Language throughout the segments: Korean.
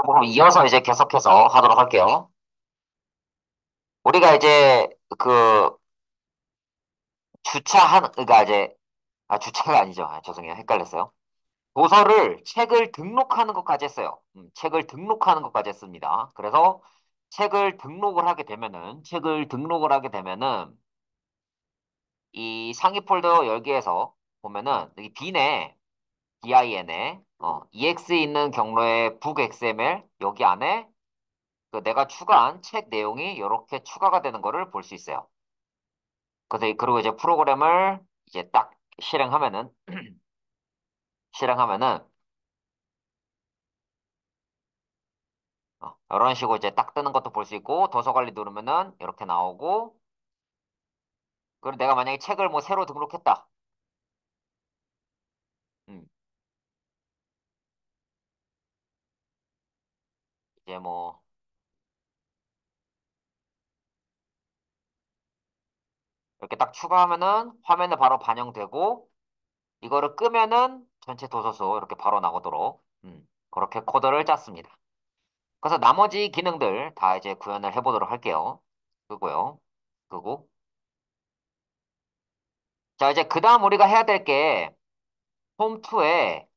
그럼 이어서 이제 계속해서 하도록 할게요. 우리가 이제 그 그러니까 이제, 주차가 아니죠. 죄송해요. 헷갈렸어요. 책을 등록하는 것까지 했어요. 책을 등록하는 것까지 했습니다. 그래서 책을 등록을 하게 되면은, 이 상위 폴더 열기에서 보면은, 여기 bin에, bin에, ex 있는 경로에 book xml, 여기 안에 그 내가 추가한 책 내용이 이렇게 추가가 되는 거를 볼 수 있어요. 그리고 이제 프로그램을 이제 딱 실행하면은, 실행하면은, 이런 식으로 이제 딱 뜨는 것도 볼 수 있고, 도서 관리 누르면은 이렇게 나오고, 그리고 내가 만약에 책을 뭐 새로 등록했다. 음, 이제 뭐, 이렇게 딱 추가하면은 화면에 바로 반영되고, 이거를 끄면은 전체 도서수 이렇게 바로 나오도록, 그렇게 코드를 짰습니다. 그래서 나머지 기능들 다 이제 구현을 해보도록 할게요. 끄고요. 끄고. 자, 이제 그 다음 우리가 해야 될 게, 홈2에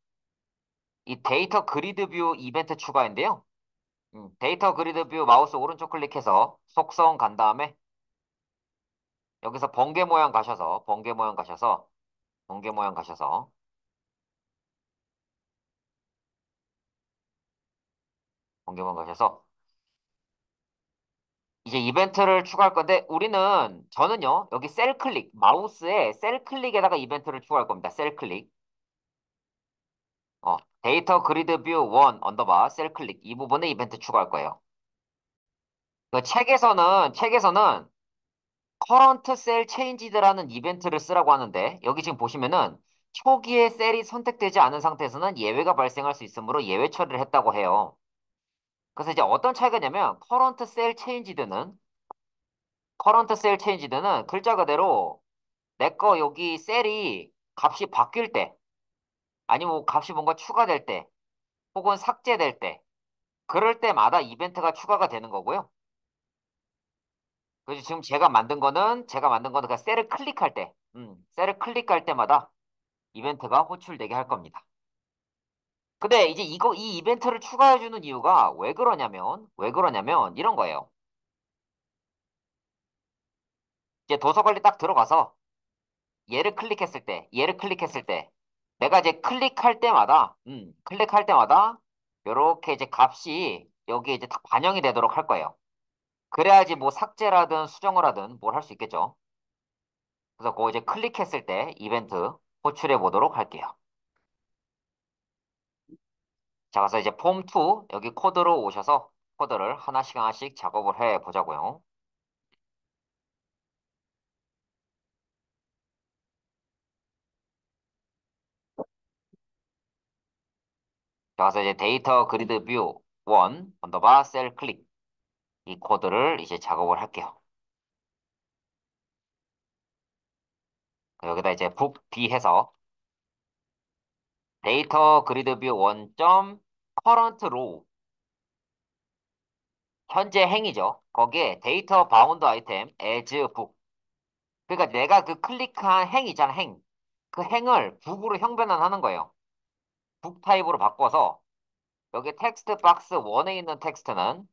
이 데이터 그리드 뷰 이벤트 추가인데요. 데이터 그리드 뷰 마우스 오른쪽 클릭해서 속성 간 다음에 여기서 번개 모양 가셔서, 번개 모양 가셔서, 이제 이벤트를 추가할 건데, 저는요, 여기 마우스에 셀 클릭에다가 이벤트를 추가할 겁니다. 셀 클릭. 데이터 그리드 뷰 1 언더바 셀 클릭. 이 부분에 이벤트 추가할 거예요. 그 책에서는 커런트 셀 체인지드라는 이벤트를 쓰라고 하는데, 여기 지금 보시면은 초기에 셀이 선택되지 않은 상태에서는 예외가 발생할 수 있으므로 예외 처리를 했다고 해요. 그래서 이제 어떤 차이가 있냐면, 커런트 셀 체인지드는 글자 그대로 내 거 여기 셀이 값이 바뀔 때, 아니면 뭐 값이 뭔가 추가될 때, 혹은 삭제될 때, 그럴 때마다 이벤트가 추가가 되는 거고요. 그래서 지금 제가 만든 거는 그냥 셀을 클릭할 때마다 이벤트가 호출되게 할 겁니다. 근데 이제 이 이벤트를 추가해주는 이유가 왜 그러냐면 이런 거예요. 이제 도서 관리 딱 들어가서 얘를 클릭했을 때, 내가 이제 클릭할 때마다, 요렇게 이제 값이 여기에 이제 다 반영이 되도록 할 거예요. 그래야지 뭐 삭제라든 수정을 하든 뭘 할 수 있겠죠. 그래서 그거 이제 클릭했을 때 이벤트 호출해 보도록 할게요. 자, 그래서 이제 폼2 여기 코드로 오셔서 코드를 하나씩 하나씩 작업을 해 보자고요. 자, 그래서 이제 데이터 그리드 뷰 1 언더바 셀 클릭 이 코드를 이제 작업을 할게요. 여기다 이제 북 B 해서 데이터 그리드 뷰 1점 커런트 로우 현재 행이죠. 거기에 데이터 바운드 아이템 as 북. 그러니까 내가 그 클릭한 행 있잖아, 행. 그 행을 북으로 형변환하는 거예요. 북 타입으로 바꿔서 여기 텍스트 박스 1에 있는 텍스트는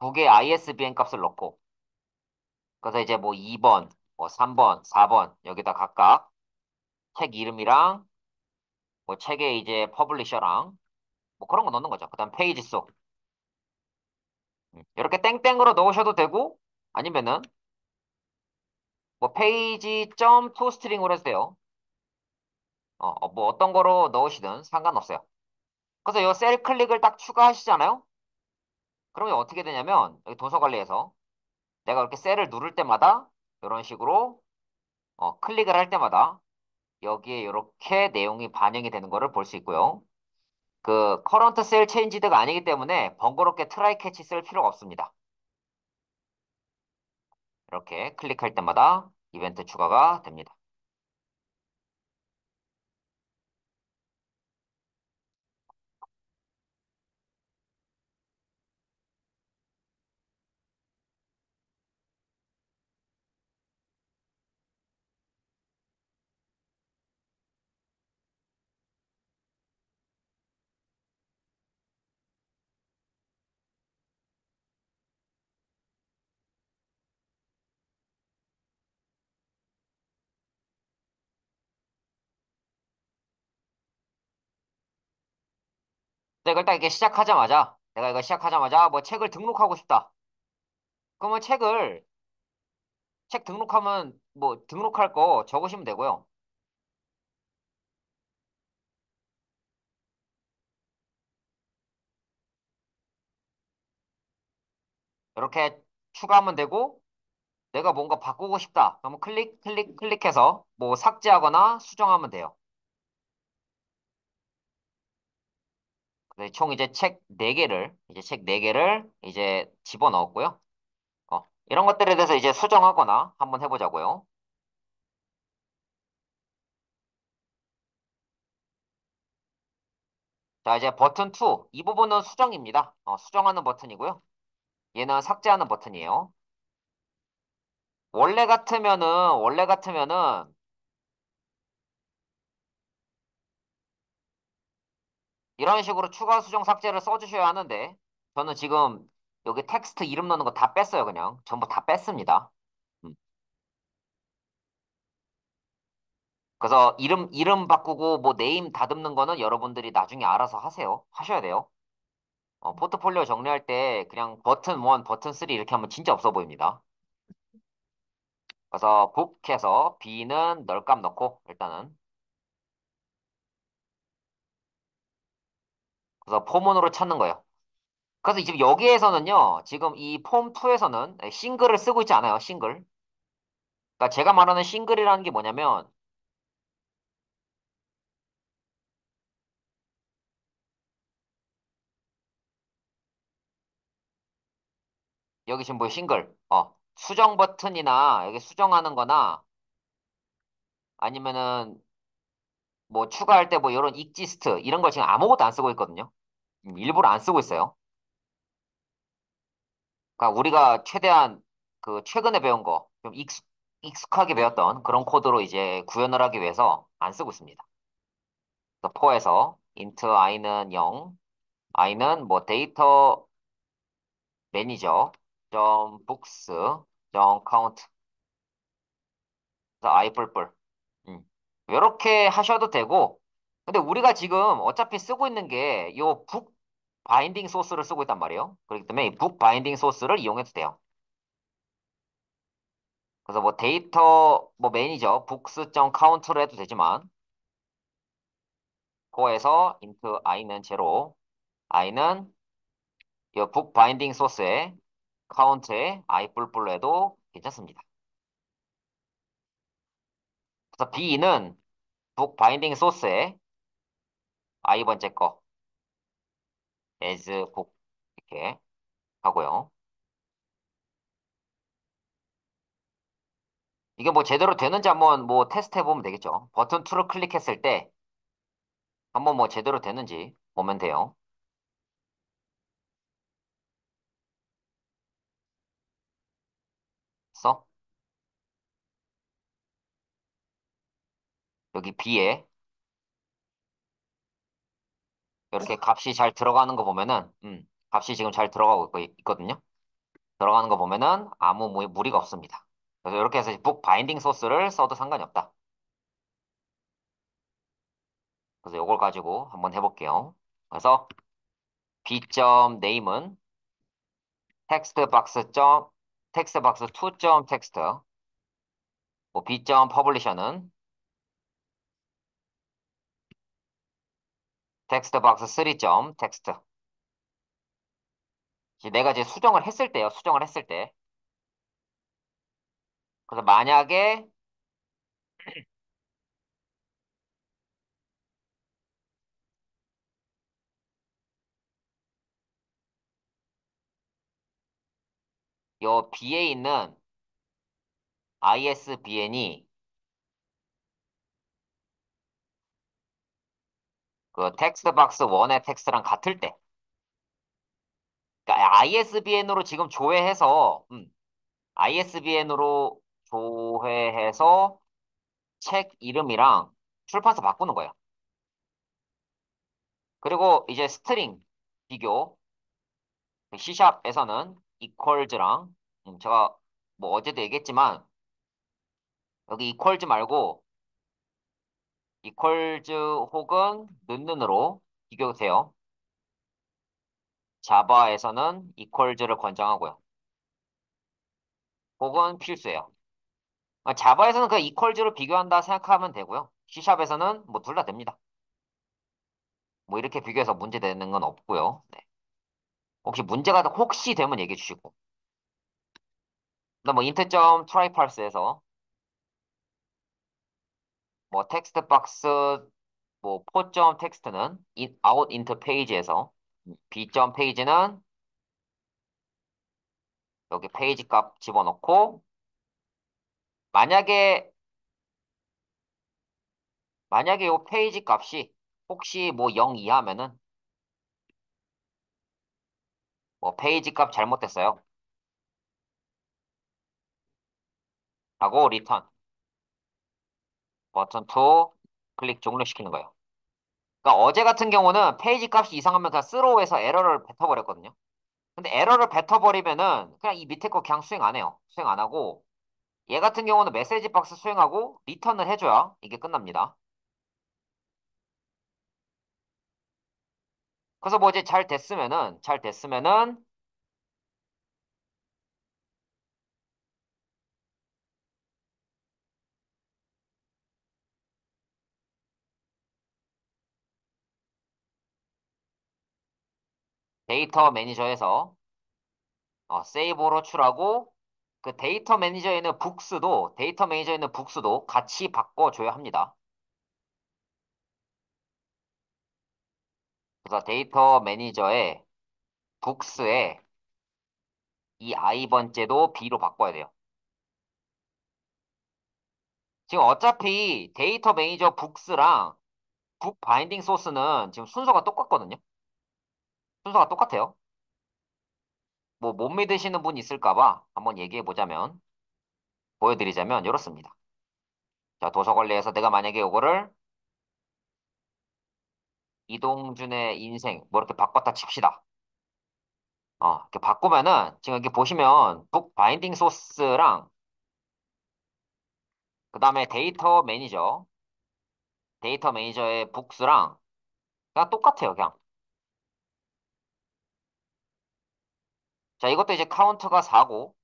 북의 ISBN 값을 넣고, 그래서 이제 뭐 2번, 뭐 3번, 4번 여기다 각각 책 이름이랑 뭐 책의 이제 퍼블리셔랑 뭐 그런 거 넣는 거죠. 그다음 페이지 수. 이렇게 땡땡으로 넣으셔도 되고, 아니면은 뭐 페이지 점 토 스트링으로 해도 돼요. 뭐 어떤 거로 넣으시든 상관없어요. 그래서 이 셀 클릭을 딱 추가하시잖아요. 그러면 어떻게 되냐면 여기 도서 관리에서 내가 이렇게 셀을 누를 때마다 이런 식으로 클릭을 할 때마다 여기에 이렇게 내용이 반영이 되는 거를 볼 수 있고요. 그 커런트 셀 체인지드가 아니기 때문에 번거롭게 트라이 캐치 쓸 필요가 없습니다. 이렇게 클릭할 때마다 이벤트 추가가 됩니다. 내가 일단 이게 시작하자마자, 내가 이거 시작하자마자 뭐 책을 등록하고 싶다. 그러면 책 등록하면 뭐 등록할 거 적으시면 되고요. 이렇게 추가하면 되고, 내가 뭔가 바꾸고 싶다. 그러면 클릭해서 뭐 삭제하거나 수정하면 돼요. 총 이제 책 4개를, 이제 책 4개를 이제 집어넣었고요. 이런 것들에 대해서 이제 수정하거나 한번 해보자고요. 자, 이제 버튼 2. 이 부분은 수정입니다. 수정하는 버튼이고요. 얘는 삭제하는 버튼이에요. 원래 같으면은 이런 식으로 추가 수정 삭제를 써주셔야 하는데, 저는 지금 여기 텍스트 이름 넣는 거 다 뺐어요, 그냥. 전부 다 뺐습니다. 음. 그래서 이름 바꾸고 뭐 네임 다듬는 거는 여러분들이 나중에 알아서 하세요. 하셔야 돼요. 포트폴리오 정리할 때 그냥 버튼 1, 버튼 3 이렇게 하면 진짜 없어 보입니다. 그래서 북해서 B는 널값 넣고 일단은 그래서 포문으로 찾는 거예요. 그래서 지금 여기에서는요. 지금 이 폼 2에서는 싱글을 쓰고 있지 않아요. 싱글. 그러니까 제가 말하는 싱글이라는 게 뭐냐면 여기 지금 뭐 싱글. 수정 버튼이나 여기 수정하는 거나 아니면은 뭐 추가할 때 뭐 이런 익지스트 이런 걸 지금 아무것도 안 쓰고 있거든요. 일부러 안 쓰고 있어요. 그러니까 우리가 최대한 그 최근에 배운 거 좀 익숙하게 배웠던 그런 코드로 이제 구현을 하기 위해서 안 쓰고 있습니다. 그래서 포에서 int i는 0, i는 뭐 데이터 매니저 점 books 점 count 그래서 i 뿔뿔 이렇게 하셔도 되고 근데 우리가 지금 어차피 쓰고 있는 게 요 북 바인딩 소스를 쓰고 있단 말이에요. 그렇기 때문에 이 북 바인딩 소스를 이용해도 돼요. 그래서 뭐 데이터 뭐 매니저 books 점 count로 해도 되지만 코에서 int i는 제로 i는 이 북 바인딩 소스에 count에 i 뿔뿔로 해도 괜찮습니다. 그래서 b는 북 바인딩 소스에 i 번째 거 as 북 이렇게 하고요. 이게 뭐 제대로 되는지 한번 뭐 테스트 해보면 되겠죠. 버튼 2를 클릭했을 때 한번 뭐 제대로 되는지 보면 돼요. 그래서 여기 b에 이렇게 값이 잘 들어가는 거 보면은 값이 지금 잘 들어가고 있거든요. 들어가는 거 보면은 아무 무리가 없습니다. 그래서 이렇게 해서 북 바인딩 소스를 써도 상관이 없다. 그래서 이걸 가지고 한번 해볼게요. 그래서 b.name은 텍스트 박스 2.텍스트 뭐 b.publisher는 텍스트박스 3.텍스트 내가 이제 수정을 했을 때요. 수정을 했을 때. 그래서 만약에 요 B에 있는 ISBN이 그 텍스트박스 1의 텍스트랑 같을 때. 그러니까 ISBN으로 지금 조회해서 ISBN으로 조회해서 책 이름이랑 출판사 바꾸는 거예요. 그리고 이제 스트링 비교 C샵에서는 equals랑 제가 뭐 어제도 얘기했지만 여기 equals 말고 equals 혹은 는으로 비교돼요. 자바에서는 equals를 권장하고요. 혹은 필수예요. 자바에서는 그 equals로 비교한다 생각하면 되고요. C샵에서는 뭐 둘 다 됩니다. 뭐 이렇게 비교해서 문제 되는 건 없고요. 네. 혹시 되면 얘기해 주시고. 그다음 뭐 인트점 트라이 파스에서 뭐 텍스트 박스 뭐 포점 텍스트는 out into page에서 B점 페이지는 여기 페이지 값 집어넣고 만약에 이 페이지 값이 혹시 뭐 0 이하면은 뭐 페이지 값 잘못됐어요 하고 리턴 버튼 2 클릭 종료시키는 거예요. 그러니까 어제 같은 경우는 페이지 값이 이상하면 그냥 스로우에서 에러를 뱉어버렸거든요. 근데 에러를 뱉어버리면은 그냥 이 밑에 거 그냥 수행 안 해요. 수행 안 하고 얘 같은 경우는 메시지 박스 수행하고 리턴을 해줘야 이게 끝납니다. 그래서 뭐 이제 잘 됐으면은 데이터 매니저에서 세이브로 출하고 그 데이터 매니저에 있는 북스도 같이 바꿔줘야 합니다. 그래서 데이터 매니저의 북스에 이 i번째도 b로 바꿔야 돼요. 지금 어차피 데이터 매니저 북스랑 북 바인딩 소스는 지금 순서가 똑같거든요. 순서가 똑같아요. 뭐 못 믿으시는 분 있을까 봐 한번 얘기해 보자면 보여드리자면 이렇습니다. 자, 도서 관리에서 내가 만약에 요거를 이동준의 인생 뭐 이렇게 바꿨다 칩시다. 이렇게 바꾸면은 지금 여기 보시면 북 바인딩 소스랑 그 다음에 데이터 매니저의 북스랑 그냥 똑같아요, 그냥. 자, 이것도 이제 카운트가 4고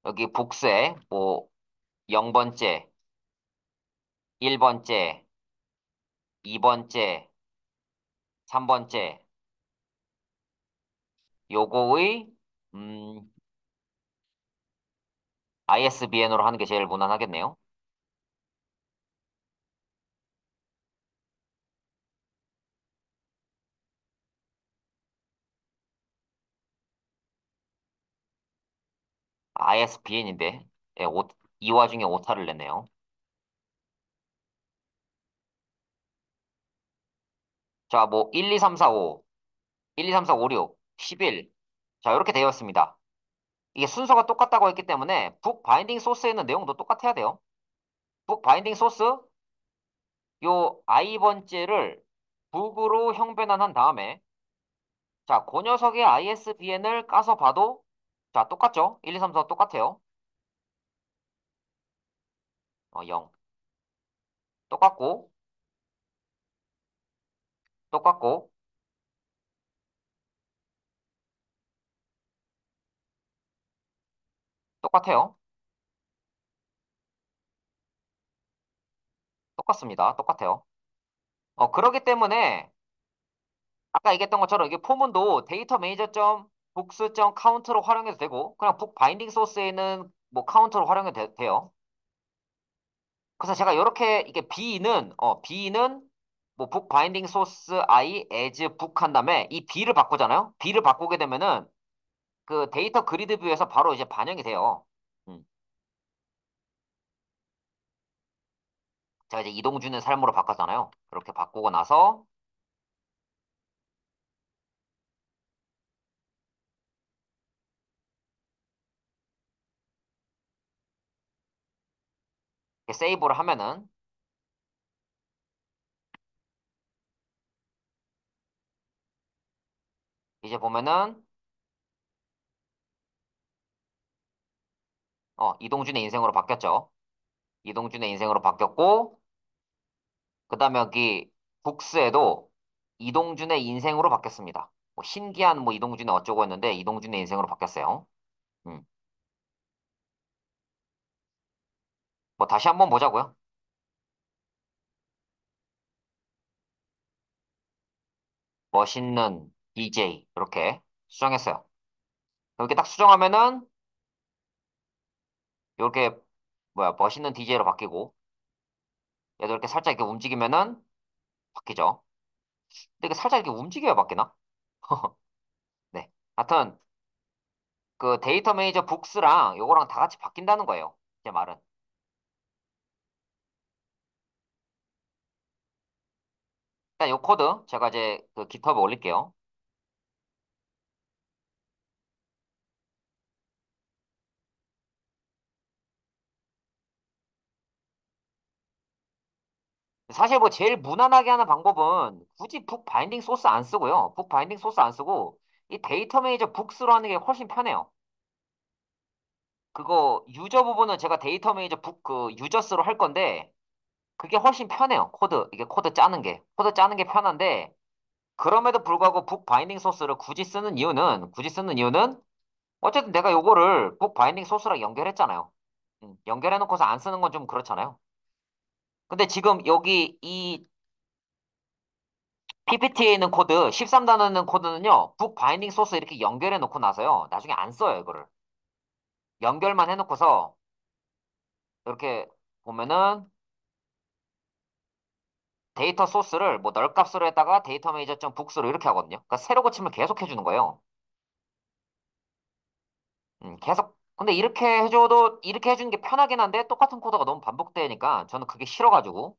여기 북스에 뭐 0번째, 1번째, 2번째, 3번째 요거의 음, ISBN으로 하는 게 제일 무난하겠네요. ISBN인데 이 와중에 오타를 냈네요. 자, 뭐 1, 2, 3, 4, 5, 1, 2, 3, 4, 5, 6, 11. 자, 이렇게 되어 있습니다. 이게 순서가 똑같다고 했기 때문에 북 바인딩 소스에 있는 내용도 똑같아야 돼요. 북 바인딩 소스 요 i번째를 북으로 형변환한 다음에 자, 그 녀석의 ISBN을 까서 봐도 자, 똑같죠? 1, 2, 3, 4 똑같아요. 0. 똑같고 똑같고 똑같아요. 똑같습니다. 똑같아요. 그러기 때문에 아까 얘기했던 것처럼 이게 포문도 데이터 매니저점 북스점 카운트로 활용해도 되고 그냥 북 바인딩 소스에는 뭐 카운트로 활용해도 돼요. 그래서 제가 이렇게 이게 B는 뭐 북 바인딩 소스 I as 북 한 다음에 이 B를 바꾸잖아요. B를 바꾸게 되면은 그 데이터 그리드 뷰에서 바로 이제 반영이 돼요. 음. 제가 이제 이동준의 삶으로 바꿨잖아요. 그렇게 바꾸고 나서 이렇게 세이브를 하면은 이제 보면은 이동준의 인생으로 바뀌었죠. 이동준의 인생으로 바뀌었고 그다음에 여기 북스에도 이동준의 인생으로 바뀌었습니다. 뭐 신기한 뭐 이동준의 어쩌고 했는데 이동준의 인생으로 바뀌었어요. 음. 뭐 다시 한번 보자고요. 멋있는 DJ 이렇게 수정했어요. 이렇게 딱 수정하면은 이렇게 뭐야 멋있는 DJ로 바뀌고 얘도 이렇게 살짝 이렇게 움직이면은 바뀌죠. 근데 이게 살짝 이렇게 움직여야 바뀌나? 네. 하여튼 그 데이터 매니저 북스랑 요거랑 다 같이 바뀐다는 거예요. 제 말은. 일단 요 코드 제가 이제 그 깃허브에 올릴게요. 사실 뭐 제일 무난하게 하는 방법은 굳이 북 바인딩 소스 안 쓰고요. 북 바인딩 소스 안 쓰고 이 데이터 매니저 북스로 하는 게 훨씬 편해요. 그거 유저 부분은 제가 데이터 매니저 북 그 유저스로 할 건데 그게 훨씬 편해요. 코드 이게 코드 짜는 게 편한데 그럼에도 불구하고 북 바인딩 소스를 굳이 쓰는 이유는 어쨌든 내가 요거를 북 바인딩 소스랑 연결했잖아요. 연결해놓고서 안 쓰는 건 좀 그렇잖아요. 근데 지금 여기 이 PPT에 있는 코드, 13단원 있는 코드는요, 북 바인딩 소스 이렇게 연결해 놓고 나서요, 나중에 안 써요, 이거를. 연결만 해놓고서, 이렇게 보면은, 데이터 소스를 뭐 널값으로 했다가 데이터 메이저 북스로 이렇게 하거든요. 그러니까 새로 고침을 계속 해주는 거예요. 계속. 근데 이렇게 해주는 게 편하긴 한데, 똑같은 코드가 너무 반복되니까, 저는 그게 싫어가지고,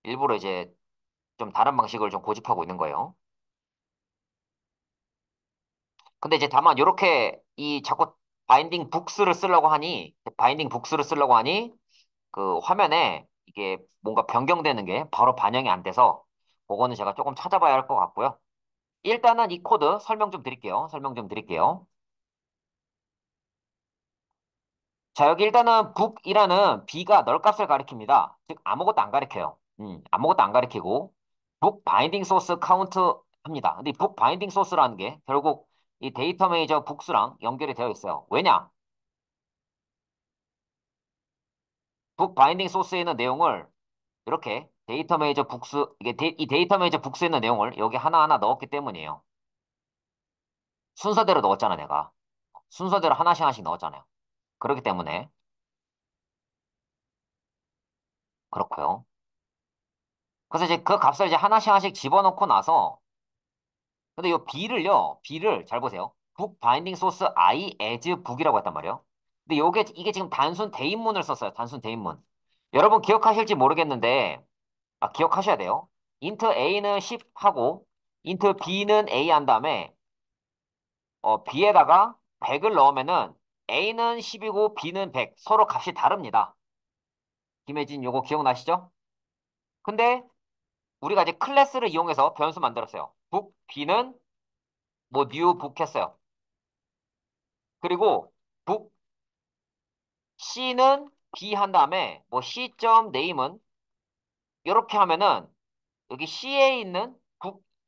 일부러 이제 좀 다른 방식을 좀 고집하고 있는 거예요. 근데 이제 다만, 요렇게 이 자꾸 바인딩 북스를 쓰려고 하니, 그 화면에 이게 뭔가 변경되는 게 바로 반영이 안 돼서 그거는 제가 조금 찾아봐야 할 것 같고요. 일단은 이 코드 설명 좀 드릴게요. 설명 좀 드릴게요. 자, 여기 일단은 북이라는 b가 널 값을 가리킵니다. 즉 아무것도 안 가리켜요. 아무것도 안 가리키고 북 바인딩 소스 카운트 합니다. 근데 북 바인딩 소스라는 게 결국 이 데이터 메이저 북스랑 연결이 되어 있어요. 왜냐? 북 바인딩 소스에 있는 내용을 이렇게 데이터 메이저 북스, 이 데이터 메이저 북스에 있는 내용을 여기 하나하나 넣었기 때문이에요. 순서대로 넣었잖아, 내가. 순서대로 하나씩 하나씩 넣었잖아요. 그렇기 때문에, 그렇고요. 그래서 이제 그 값을 이제 하나씩 하나씩 집어넣고 나서, 근데 이 B를 잘 보세요. book binding source I as book이라고 했단 말이에요. 근데 이게 지금 단순 대인문을 썼어요. 단순 대인문. 여러분 기억하실지 모르겠는데, 기억하셔야 돼요. int A는 10 하고, int B는 A 한 다음에, B에다가 100을 넣으면은 A는 10이고 B는 100. 서로 값이 다릅니다. 김혜진 요거 기억나시죠? 근데 우리가 이제 클래스를 이용해서 변수 만들었어요. book B는 뭐 new book 했어요. 그리고 book C는 B 한 다음에 뭐 C.name은 이렇게 하면은 여기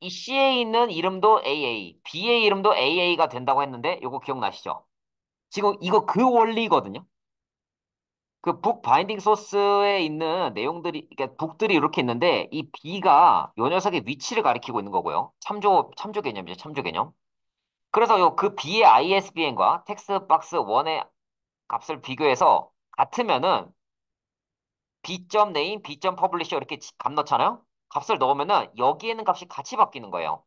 이 C에 있는 이름도 AA, B의 이름도 AA가 된다고 했는데 요거 기억나시죠? 지금 이거 그 원리거든요. 그 북 바인딩 소스에 있는 내용들이, 그러니까 북들이 이렇게 있는데, 이 B가 요 녀석의 위치를 가리키고 있는 거고요. 참조 개념이죠, 참조 개념. 그래서 그 B의 ISBN과 텍스트 박스 1의 값을 비교해서 같으면은 B.name, B.publish 이렇게 값 넣잖아요? 값을 넣으면은 여기에 있는 값이 같이 바뀌는 거예요.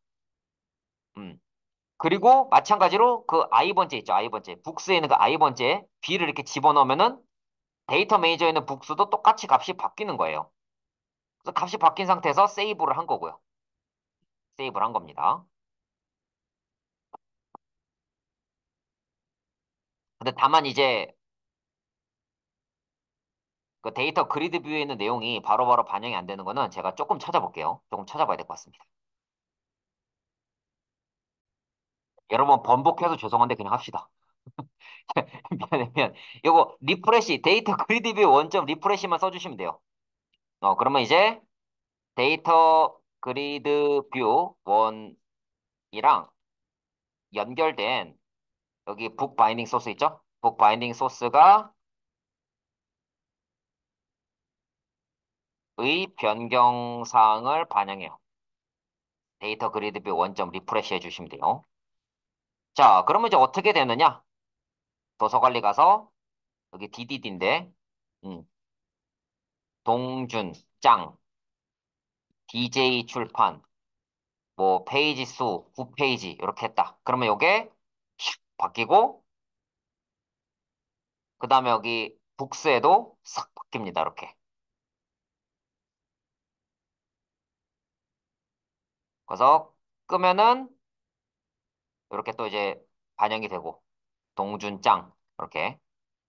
음. 그리고 마찬가지로 그 I 번째 있죠, I 번째. 북스에 있는 그 I 번째에 B를 이렇게 집어넣으면은 데이터 매니저에 있는 북스도 똑같이 값이 바뀌는 거예요. 그래서 값이 바뀐 상태에서 세이브를 한 거고요. 세이브를 한 겁니다. 근데 다만 이제 그 데이터 그리드 뷰에 있는 내용이 바로바로 반영이 안 되는 거는 제가 조금 찾아볼게요. 조금 찾아봐야 될 것 같습니다. 여러분 번복해서 죄송한데 그냥 합시다. 미안해. 이거 리프레시 데이터 그리드 뷰 원점 리프레시만 써주시면 돼요. 그러면 이제 데이터 그리드 뷰 원이랑 연결된 여기 북 바인딩 소스 있죠? 북 바인딩 소스가 의 변경사항을 반영해요. 데이터 그리드 뷰 원점 리프레시 해주시면 돼요. 자, 그러면 이제 어떻게 되느냐? 도서관리 가서 여기 DDD인데 동준, 짱, DJ 출판, 뭐 페이지 수, 9페이지 이렇게 했다. 그러면 요게 슉 바뀌고 그 다음에 여기 북스에도 싹 바뀝니다. 이렇게. 그래서 끄면은 이렇게 또 이제 반영이 되고 동준, 짱 이렇게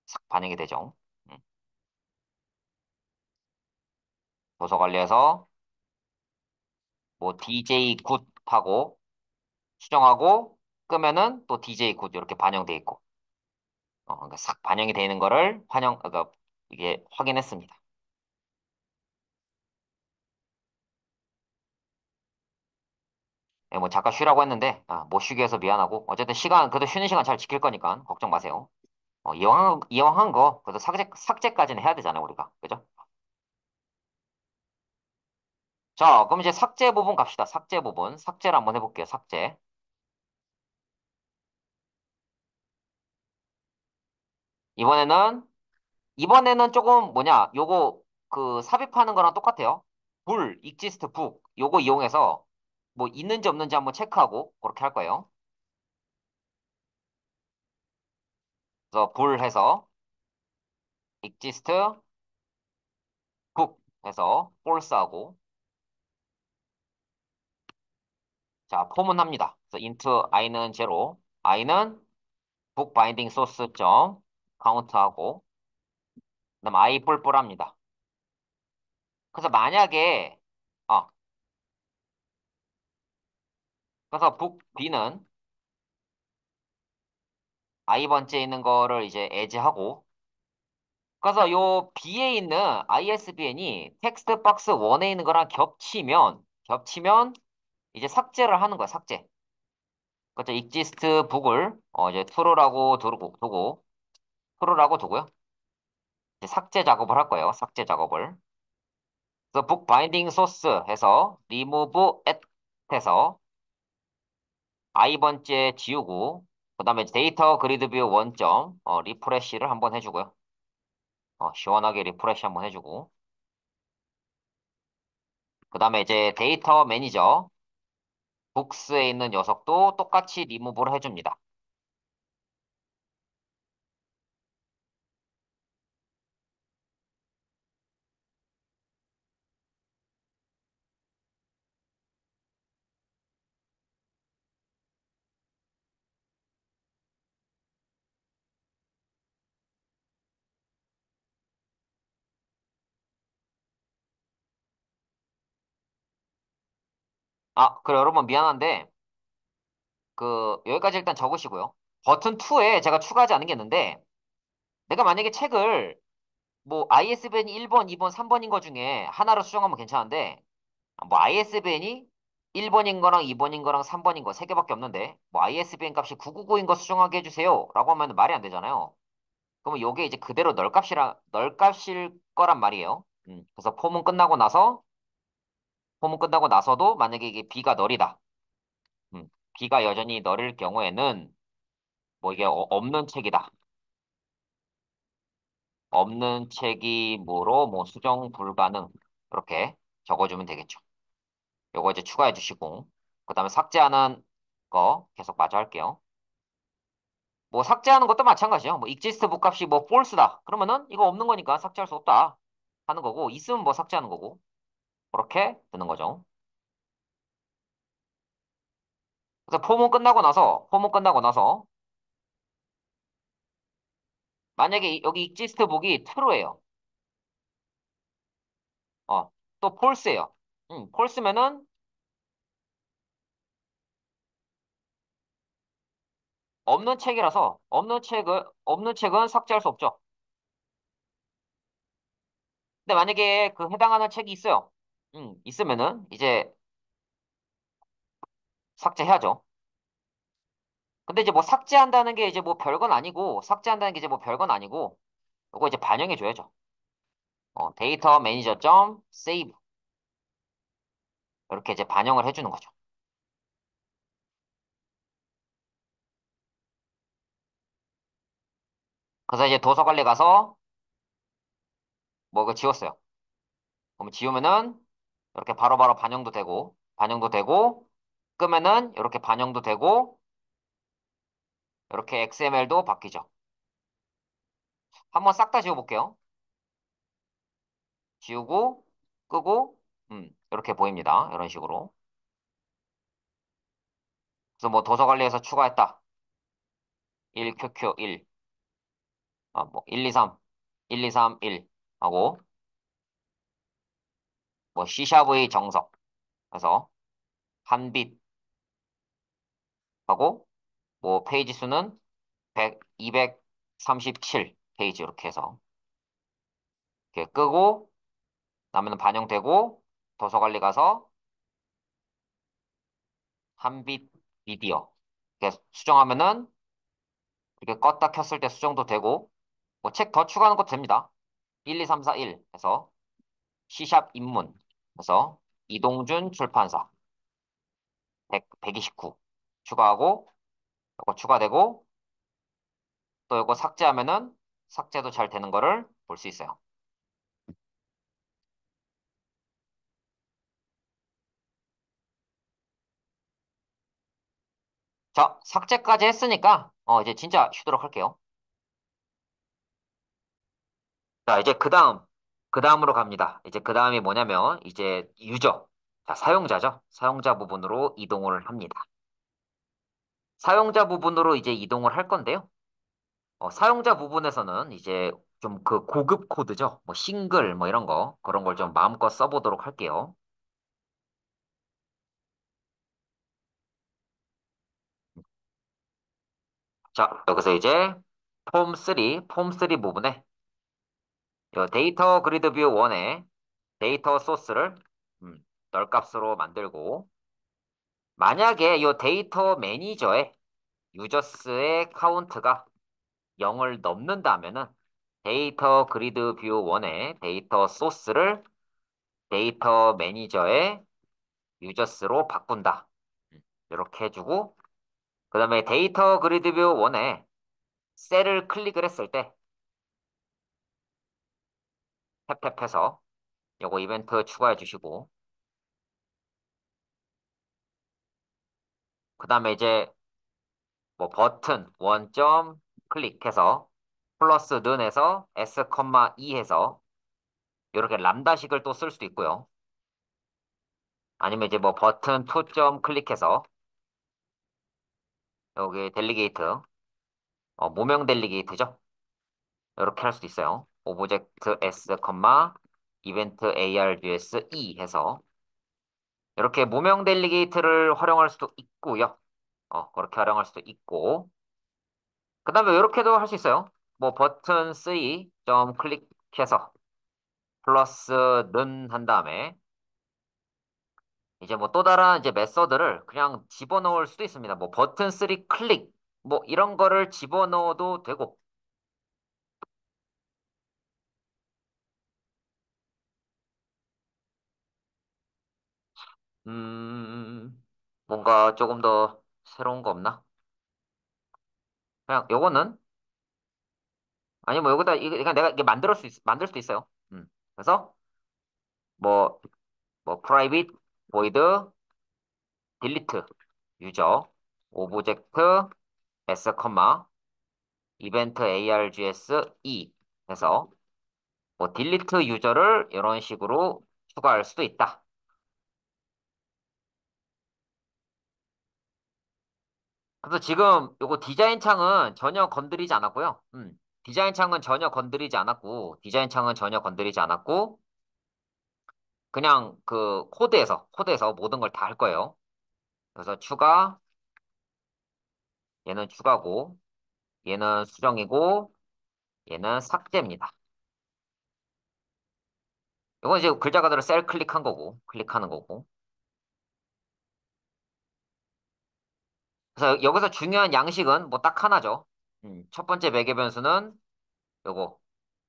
싹 반영이 되죠. 음. 도서관리에서 뭐 DJ 굿 하고 수정하고 끄면은 또 DJ 굿 이렇게 반영돼 있고 그러니까 싹 반영이 되는 거를 그러니까 이게 확인했습니다. 예, 뭐 잠깐 쉬라고 했는데 못 쉬게 해서 미안하고 어쨌든 시간 그래도 쉬는 시간 잘 지킬 거니까 걱정 마세요. 이왕 한 거 그래도 삭제까지는 해야 되잖아요 우리가 그죠? 자 그럼 이제 삭제 부분 갑시다. 삭제 부분 삭제를 한번 해볼게요. 삭제 이번에는 이번에는 조금 뭐냐 요거 그 삽입하는 거랑 똑같아요. 불 익지스트 북 요거 이용해서 뭐 있는지 없는지 한번 체크하고 그렇게 할 거예요. 그래서 불 해서 exist book 해서 false하고 자 포문합니다. 그래서 int i는 0, i는 book binding source 점 count하고 그다음 i 뿔뿔합니다. 그래서 만약에 어 그래서 book b는 i 번째에 있는 거를 이제 as하고 그래서 요 b에 있는 ISBN이 텍스트 박스 1에 있는 거랑 겹치면 이제 삭제를 하는 거야 삭제. 그렇죠. exist book을 이제 true라고 두고 true라고 두고요. 이제 삭제 작업을 할 거예요. 삭제 작업을. 그래서 book binding source 해서 remove at 해서 i번째 지우고 그다음에 데이터 그리드 뷰 원점 리프레시를 한번 해주고요. 시원하게 리프레시 한번 해주고 그다음에 이제 데이터 매니저 북스에 있는 녀석도 똑같이 리무브를 해줍니다. 그래 여러분 미안한데 그 여기까지 일단 적으시고요. 버튼 2에 제가 추가하지 않은 게 있는데 내가 만약에 책을 뭐 ISBN이 1번, 2번, 3번인 거 중에 하나로 수정하면 괜찮은데 뭐 ISBN이 1번인 거랑 2번인 거랑 3번인 거 세 개밖에 없는데 뭐 ISBN 값이 999인 거 수정하게 해주세요 라고 하면 말이 안 되잖아요. 그러면 요게 이제 그대로 널값일 거란 말이에요. 그래서 폼은 끝나고 나서도 만약에 이게 B가 널이다. B가 여전히 널일 경우에는 뭐 이게 없는 책이다. 없는 책이므로 뭐 수정 불가능. 이렇게 적어주면 되겠죠. 요거 이제 추가해 주시고. 그 다음에 삭제하는 거 계속 마저 할게요. 뭐 삭제하는 것도 마찬가지예요. 뭐 exist book값이 뭐 false다. 그러면은 이거 없는 거니까 삭제할 수 없다. 하는 거고, 있으면 뭐 삭제하는 거고. 그렇게 되는 거죠. 그래서 폼은 끝나고 나서 만약에 여기 exist book이 true예요. 또 false예요. false면은 없는 책은 삭제할 수 없죠. 근데 만약에 그 해당하는 책이 있어요. 있으면은 이제 삭제해야죠. 근데 이제 뭐 삭제한다는 게 이제 뭐 별건 아니고, 삭제한다는 게 이제 뭐 별건 아니고, 이거 이제 반영해줘야죠. 데이터 매니저 점 세이브. 이렇게 이제 반영을 해주는 거죠. 그래서 이제 도서 관리 가서 뭐 이거 지웠어요. 그럼 지우면은 이렇게 바로바로 반영도 되고, 끄면은 이렇게 반영도 되고, 이렇게 XML도 바뀌죠. 한번 싹 다 지워볼게요. 지우고, 끄고, 이렇게 보입니다. 이런 식으로. 그래서 뭐 도서 관리에서 추가했다. 1QQ 1, 뭐 1, 2, 3, 1, 2, 3, 1 하고, 뭐 C샵의 정석. 그래서 한 빛 하고, 뭐 페이지 수는 100, 237 페이지 이렇게 해서 이렇게 끄고, 나면 반영되고, 도서 관리 가서 한빛 미디어. 이렇게 수정하면은 이렇게 껐다 켰을 때 수정도 되고, 뭐 책 더 추가하는 것도 됩니다. 1, 2, 3, 4, 1 해서 C샵 입문 해서 이동준 출판사 129 추가하고, 이거 추가되고, 또 이거 삭제하면은 삭제도 잘 되는 거를 볼 수 있어요. 자, 삭제까지 했으니까, 이제 진짜 쉬도록 할게요. 자, 이제 그 다음으로 갑니다. 이제 그 다음이 뭐냐면, 이제 유저. 자, 사용자죠. 사용자 부분으로 이동을 합니다. 사용자 부분으로 이제 이동을 할 건데요. 사용자 부분에서는 이제 좀 그 고급 코드죠. 뭐 싱글 뭐 이런 거, 그런 걸 좀 마음껏 써보도록 할게요. 자, 여기서 이제 폼3 부분에 요 데이터 그리드 뷰 1에 데이터 소스를 널 값으로 만들고, 만약에 이 데이터 매니저에 유저스의 카운트가 0을 넘는다면은 데이터 그리드 뷰 1의 데이터 소스를 데이터 매니저의 유저스로 바꾼다. 이렇게 해주고, 그 다음에 데이터 그리드 뷰 1에 셀을 클릭을 했을 때 탭탭해서 요거 이벤트 추가해 주시고, 그 다음에 이제 뭐 버튼 원점 클릭해서 플러스 는에서 s, 2 해서 이렇게 람다식을 또 쓸 수도 있고요. 아니면 이제 뭐 버튼 2점 클릭해서 여기 델리게이트, 모명 델리게이트죠. 이렇게 할 수도 있어요. 오브젝트 s, 이벤트 args e 해서 이렇게 모명 델리게이트를 활용할 수도 있고요. 그렇게 활용할 수도 있고, 그 다음에 이렇게도 할 수 있어요. 뭐 버튼 3점 클릭해서 플러스 는 한 다음에 이제 뭐 또 다른 이제 메서드를 그냥 집어넣을 수도 있습니다. 뭐 버튼 3 클릭 뭐 이런 거를 집어넣어도 되고. 뭔가 조금 더 새로운 거 없나? 그냥 요거는 아니 뭐 여기다 이거 내가 이게 만들 수도 있어요. 그래서 뭐 private void delete 유저 오브젝트 s, 이벤트 args e 해서 뭐 딜리트 유저를 이런 식으로 추가할 수도 있다. 그래서 지금 요거 디자인 창은 전혀 건드리지 않았고요. 디자인 창은 전혀 건드리지 않았고, 그냥 그 코드에서 모든 걸 다 할 거예요. 그래서 얘는 추가고, 얘는 수정이고, 얘는 삭제입니다. 이건 이제 글자 그대로 셀 클릭한 거고, 클릭하는 거고. 그래서 여기서 중요한 양식은 뭐 딱 하나죠. 첫 번째 매개 변수는 요거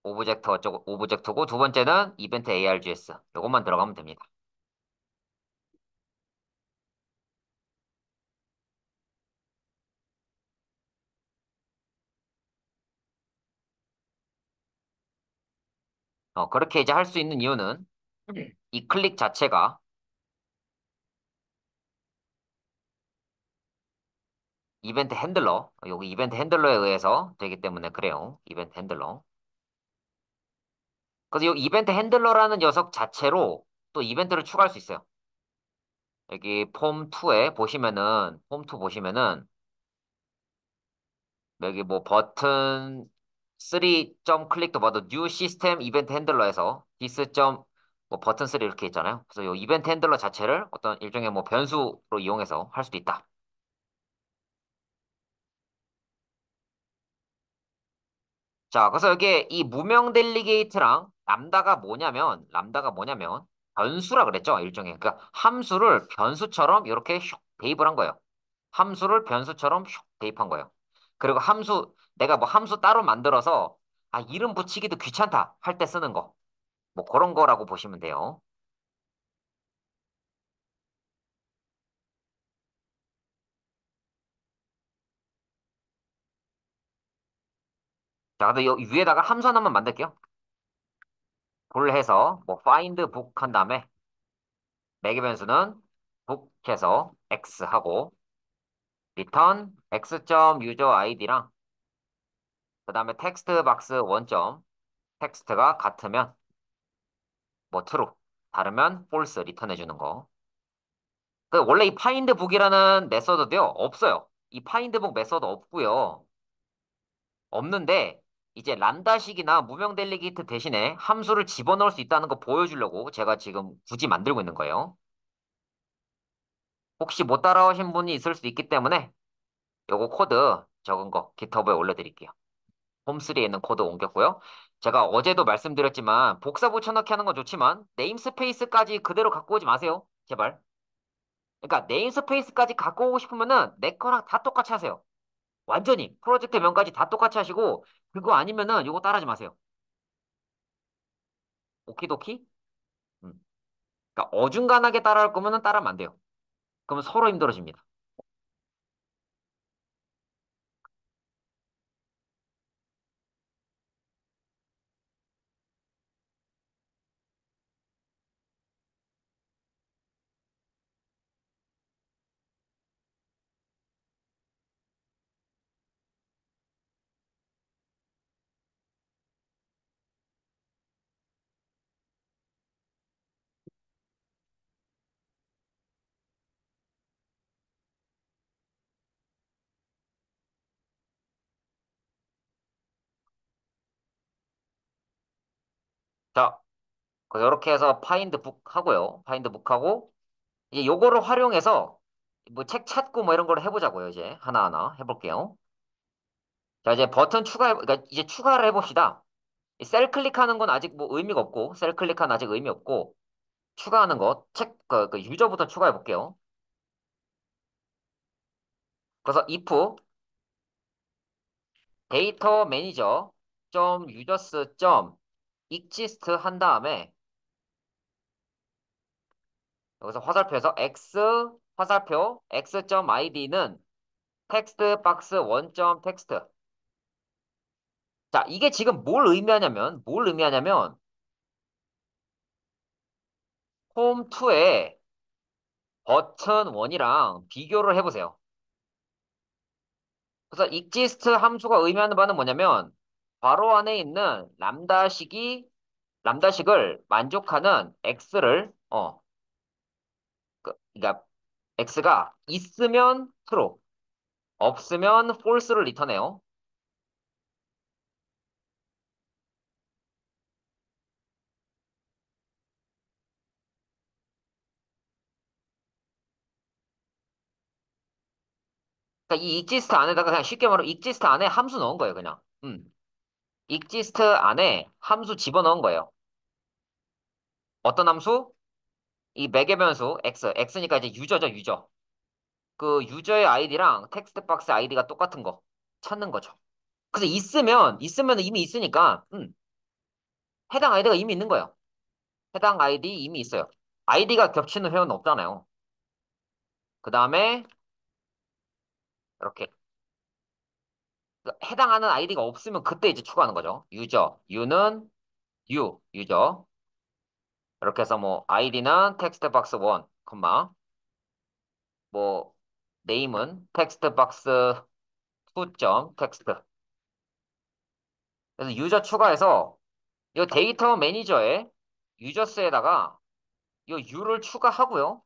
오브젝트 어쩌고 오브젝트고 두 번째는 이벤트 args 요것만 들어가면 됩니다. 그렇게 이제 할 수 있는 이유는 이 클릭 자체가 이벤트 핸들러 여기 이벤트 핸들러에 의해서 되기 때문에 그래요. 이벤트 핸들러. 그래서 이 이벤트 핸들러라는 녀석 자체로 또 이벤트를 추가할 수 있어요. 여기 폼 2에 보시면은 폼 2 보시면은 여기 뭐 버튼 3점 클릭도 봐도 뉴 시스템 이벤트 핸들러에서 디스 뭐 버튼 3 이렇게 있잖아요. 그래서 이 이벤트 핸들러 자체를 어떤 일종의 뭐 변수로 이용해서 할 수도 있다. 자, 그래서 여기에 이 무명 델리게이트랑 람다가 뭐냐면 변수라 그랬죠, 일종의. 그러니까 함수를 변수처럼 이렇게 슉 대입을 한 거예요. 함수를 변수처럼 슉 대입한 거예요. 그리고 내가 뭐 함수 따로 만들어서 이름 붙이기도 귀찮다 할 때 쓰는 거. 뭐 그런 거라고 보시면 돼요. 자, 근데 여기 위에다가 함수 하나만 만들게요. 볼 해서 뭐 find book 한 다음에 매개 변수는 book 해서 x 하고 return x.user id랑 그다음에 텍스트 박스 원점 텍스트가 같으면 뭐 true 다르면 false 리턴해 주는 거. 원래 이 find book이라는 메서드도요 없어요. 이 find book 메서드 없고요. 없는데 이제 란다식이나 무명 델리게이트 대신에 함수를 집어넣을 수 있다는 거 보여주려고 제가 지금 굳이 만들고 있는 거예요. 혹시 못 따라오신 분이 있을 수 있기 때문에 요거 코드 적은 거 깃허브에 올려드릴게요. 홈3에 있는 코드 옮겼고요. 제가 어제도 말씀드렸지만 복사 붙여넣기 하는 건 좋지만 네임스페이스까지 그대로 갖고 오지 마세요. 제발. 그러니까 네임스페이스까지 갖고 오고 싶으면은 내 거랑 다 똑같이 하세요. 완전히 프로젝트 명까지 다 똑같이 하시고 그거 아니면은 요거 따라하지 마세요. 오키도키? 음. 그러니까 어중간하게 따라할 거면은 따라하면 안 돼요. 그러면 서로 힘들어집니다. 자, 이렇게 해서 파인드 북 하고요. 파인드 북 하고 이제 요거를 활용해서 뭐 책 찾고 뭐 이런 걸 해보자고요. 이제 하나하나 해볼게요. 자, 이제 버튼 그러니까 이제 추가를 해봅시다. 이셀 클릭하는 건 아직 뭐 의미가 없고, 셀 클릭한 아직 의미 없고, 추가하는 거, 그 유저부터 추가해 볼게요. 그래서 if 데이터 매니저 점 유저스 점 exist 한 다음에 여기서 화살표에서 화살표 x.id는 텍스트 박스 원점 텍스트. 자, 이게 지금 뭘 의미하냐면 홈 2에 버튼 1이랑 비교를 해보세요. 그래서 exist 함수가 의미하는 바는 뭐냐면 괄호 안에 있는 람다식을 만족하는 x를 그러니까 x가 있으면 true, 없으면 false를 리턴해요. 그러니까 이 exist 안에다가 그냥 쉽게 말하면 exist 안에 함수 넣은 거예요, 그냥. exist 안에 함수 집어넣은 거예요. 어떤 함수? 이 매개 변수 x니까 이제 유저죠, 유저. 그 유저의 아이디랑 텍스트 박스 아이디가 똑같은 거 찾는 거죠. 그래서 있으면 이미 있으니까, 해당 아이디가 이미 있는 거예요. 해당 아이디 이미 있어요. 아이디가 겹치는 회원은 없잖아요. 그 다음에 이렇게 그 해당하는 아이디가 없으면 그때 이제 추가하는 거죠. 유저, 유는 유저. 이렇게 해서 뭐 아이디는 텍스트 박스 1, 뭐 네임은 텍스트 박스 2점 텍스트. 그래서 유저 추가해서 이 데이터 매니저에 유저스에다가 이 U를 추가하고요.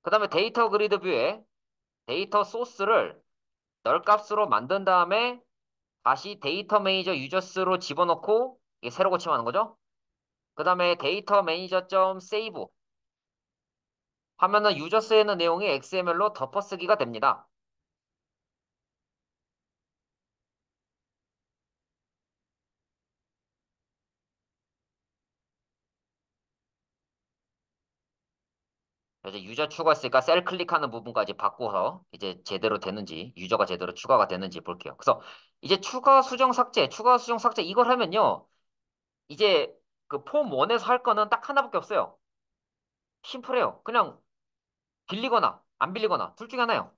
그 다음에 데이터 그리드 뷰에 데이터 소스를 널 값으로 만든 다음에 다시 데이터 매니저 유저스로 집어넣고 이게 새로 고침하는 거죠. 그 다음에 데이터 매니저 점 세이브 하면은 유저스에 있는 내용이 XML로 덮어쓰기가 됩니다. 이제 유저 추가했으니까 셀 클릭하는 부분까지 바꿔서 이제 제대로 되는지 유저가 제대로 추가가 되는지 볼게요. 그래서 이제 추가 수정 삭제 이걸 하면요. 이제 그 폼 1에서 할 거는 딱 하나밖에 없어요. 심플해요. 그냥 빌리거나 안 빌리거나 둘 중에 하나요.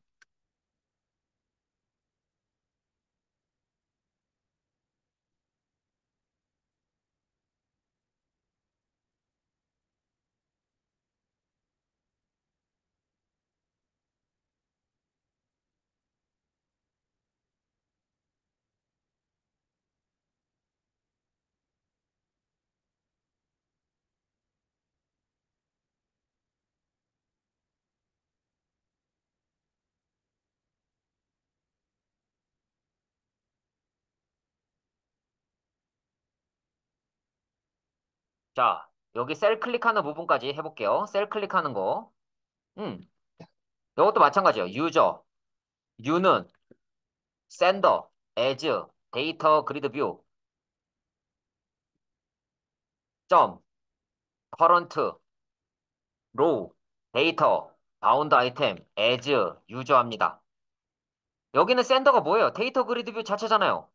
자, 여기 셀 클릭하는 부분까지 해볼게요. 셀 클릭하는 거. 음, 이것도 마찬가지예요. 유저, 유는 샌더, 에즈, 데이터 그리드 뷰, 점, 커런트, 로우, 데이터, 바운드 아이템, 에즈, 유저합니다. 여기는 샌더가 뭐예요? 데이터 그리드 뷰 자체잖아요.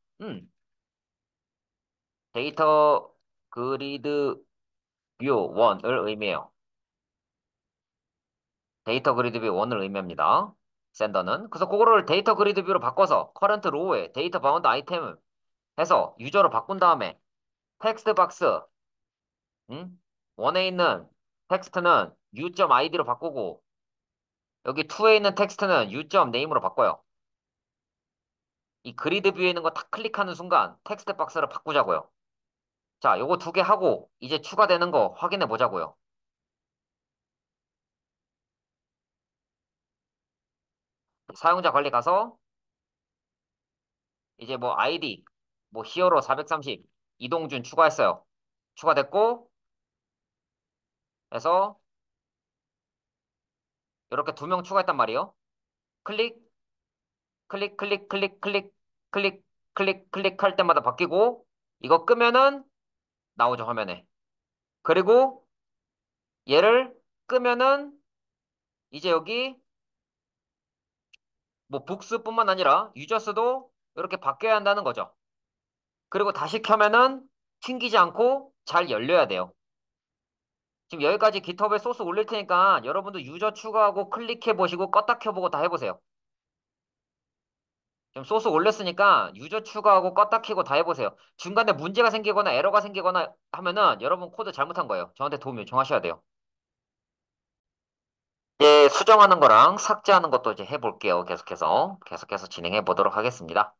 데이터 그리드 뷰 1을 의미해요. 데이터 그리드 뷰 1을 의미합니다. 샌더는. 그래서 그거를 데이터 그리드 뷰로 바꿔서 커런트 로우에 데이터 바운드 아이템을 해서 유저로 바꾼 다음에 텍스트 박스, 음? 1에 있는 텍스트는 u.id로 바꾸고 여기 2에 있는 텍스트는 u.name으로 바꿔요. 이 그리드 뷰에 있는 거 딱 클릭하는 순간 텍스트 박스를 바꾸자고요. 자, 요거 두 개 하고 이제 추가되는 거 확인해 보자고요. 사용자 관리 가서 이제 뭐 아이디, 뭐 히어로 430, 이동준 추가했어요. 추가됐고 해서 이렇게 두 명 추가했단 말이에요. 클릭, 클릭, 클릭, 클릭, 클릭, 클릭, 클릭, 클릭할 때마다 바뀌고 이거 끄면은 나오죠, 화면에. 그리고 얘를 끄면은 이제 여기 뭐 북스뿐만 아니라 유저스도 이렇게 바뀌어야 한다는 거죠. 그리고 다시 켜면은 튕기지 않고 잘 열려야 돼요. 지금 여기까지 깃허브에 소스 올릴 테니까 여러분도 유저 추가하고 클릭해 보시고 껐다 켜보고 다 해보세요. 지금 소스 올렸으니까 유저 추가하고 껐다 켜고 다 해보세요. 중간에 문제가 생기거나 에러가 생기거나 하면은 여러분 코드 잘못한 거예요. 저한테 도움 요청하셔야 돼요. 이제 수정하는 거랑 삭제하는 것도 이제 해볼게요. 계속해서 진행해 보도록 하겠습니다.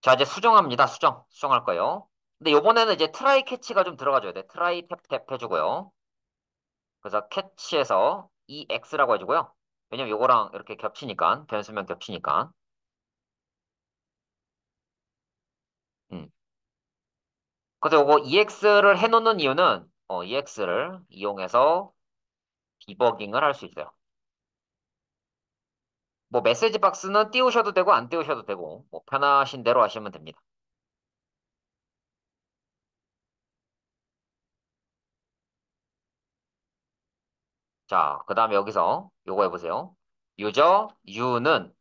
자, 이제 수정합니다. 수정할 거예요. 근데 요번에는 이제 트라이 캐치가 좀 들어가줘야 돼. 트라이 탭탭 해주고요. 그래서 캐치에서 EX라고 해주고요. 왜냐면 요거랑 이렇게 겹치니까, 변수명 겹치니까. 음. 그래서 요거 EX를 해놓는 이유는, EX를 이용해서 디버깅을 할 수 있어요. 뭐 메시지 박스는 띄우셔도 되고 안 띄우셔도 되고, 뭐 편하신 대로 하시면 됩니다. 자, 그 다음에 여기서 요거 해보세요. 유저 U는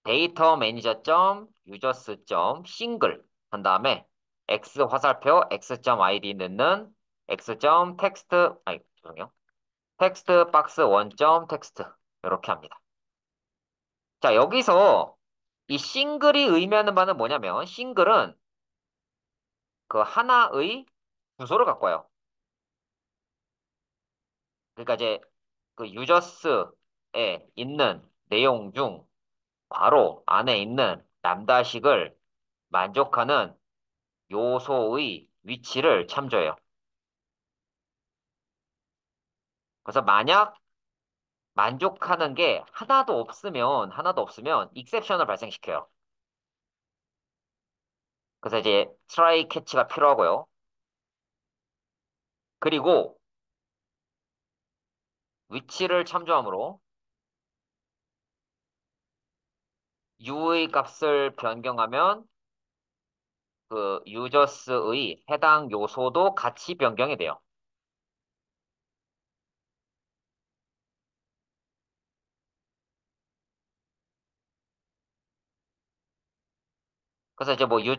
데이터 매니저 점 유저스 점 싱글 한 다음에 X 화살표 X 점 ID 넣는 X 점 텍스트 아니 죄송해요. 텍스트 박스 원 점 텍스트 이렇게 합니다. 자, 여기서 이 싱글이 의미하는 바는 뭐냐면 싱글은 그 하나의 주소를 갖고 와요. 그러니까 이제 그 유저스에 있는 내용 중 괄호 안에 있는 람다식을 만족하는 요소의 위치를 참조해요. 그래서 만약 만족하는 게 하나도 없으면 익셉션을 발생시켜요. 그래서 이제 try catch가 필요하고요. 그리고 위치를 참조하므로 u의 값을 변경하면 그 유저스의 해당 요소도 같이 변경이 돼요. 그래서 이제 뭐 u.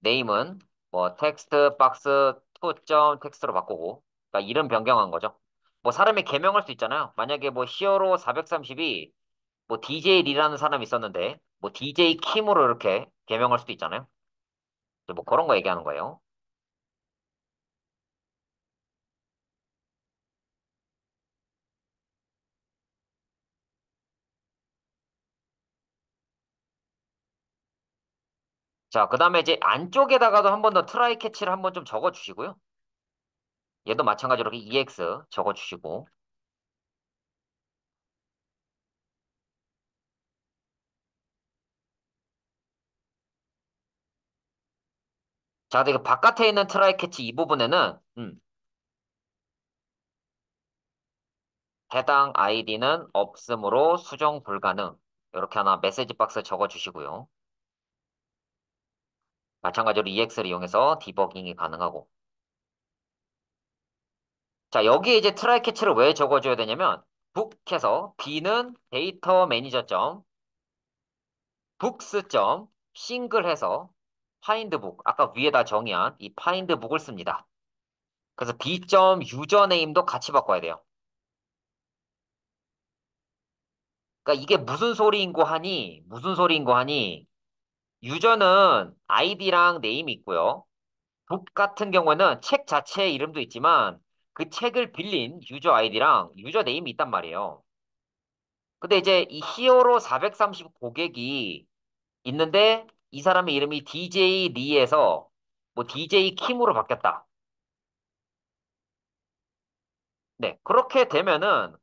name은 뭐 텍스트 박스 2. 텍스트로 바꾸고 그러니까 이름 변경한 거죠. 뭐 사람이 개명할 수 있잖아요. 만약에 뭐 히어로 430이 뭐 DJ 리라는 사람이 있었는데 뭐 DJ 킴으로 이렇게 개명할 수도 있잖아요. 이제 뭐 그런 거 얘기하는 거예요. 자, 그다음에 이제 안쪽에다가도 한 번 더 트라이 캐치를 한번 좀 적어 주시고요. 얘도 마찬가지로 이렇게 EX 적어 주시고. 자, 근데 그 바깥에 있는 트라이 캐치 이 부분에는 해당 아이디는 없으므로 수정 불가능. 이렇게 하나 메시지 박스 적어 주시고요. 마찬가지로 EX를 이용해서 디버깅이 가능하고. 자, 여기에 이제 트라이 캐치를 왜 적어줘야 되냐면, 북해서 B는 데이터 매니저 점, 북스 점, 싱글 해서 파인드북, 아까 위에다 정의한 이 파인드북을 씁니다. 그래서 B 점 유저 네임도 같이 바꿔야 돼요. 그러니까 이게 무슨 소리인고 하니, 유저는 아이디랑 네임이 있고요. 북 같은 경우에는 책 자체의 이름도 있지만, 그 책을 빌린 유저 아이디랑 유저 네임이 있단 말이에요. 근데 이제 이 히어로 430 고객이 있는데 이 사람의 이름이 DJ 리에서 뭐 DJ 킴으로 바뀌었다. 네, 그렇게 되면은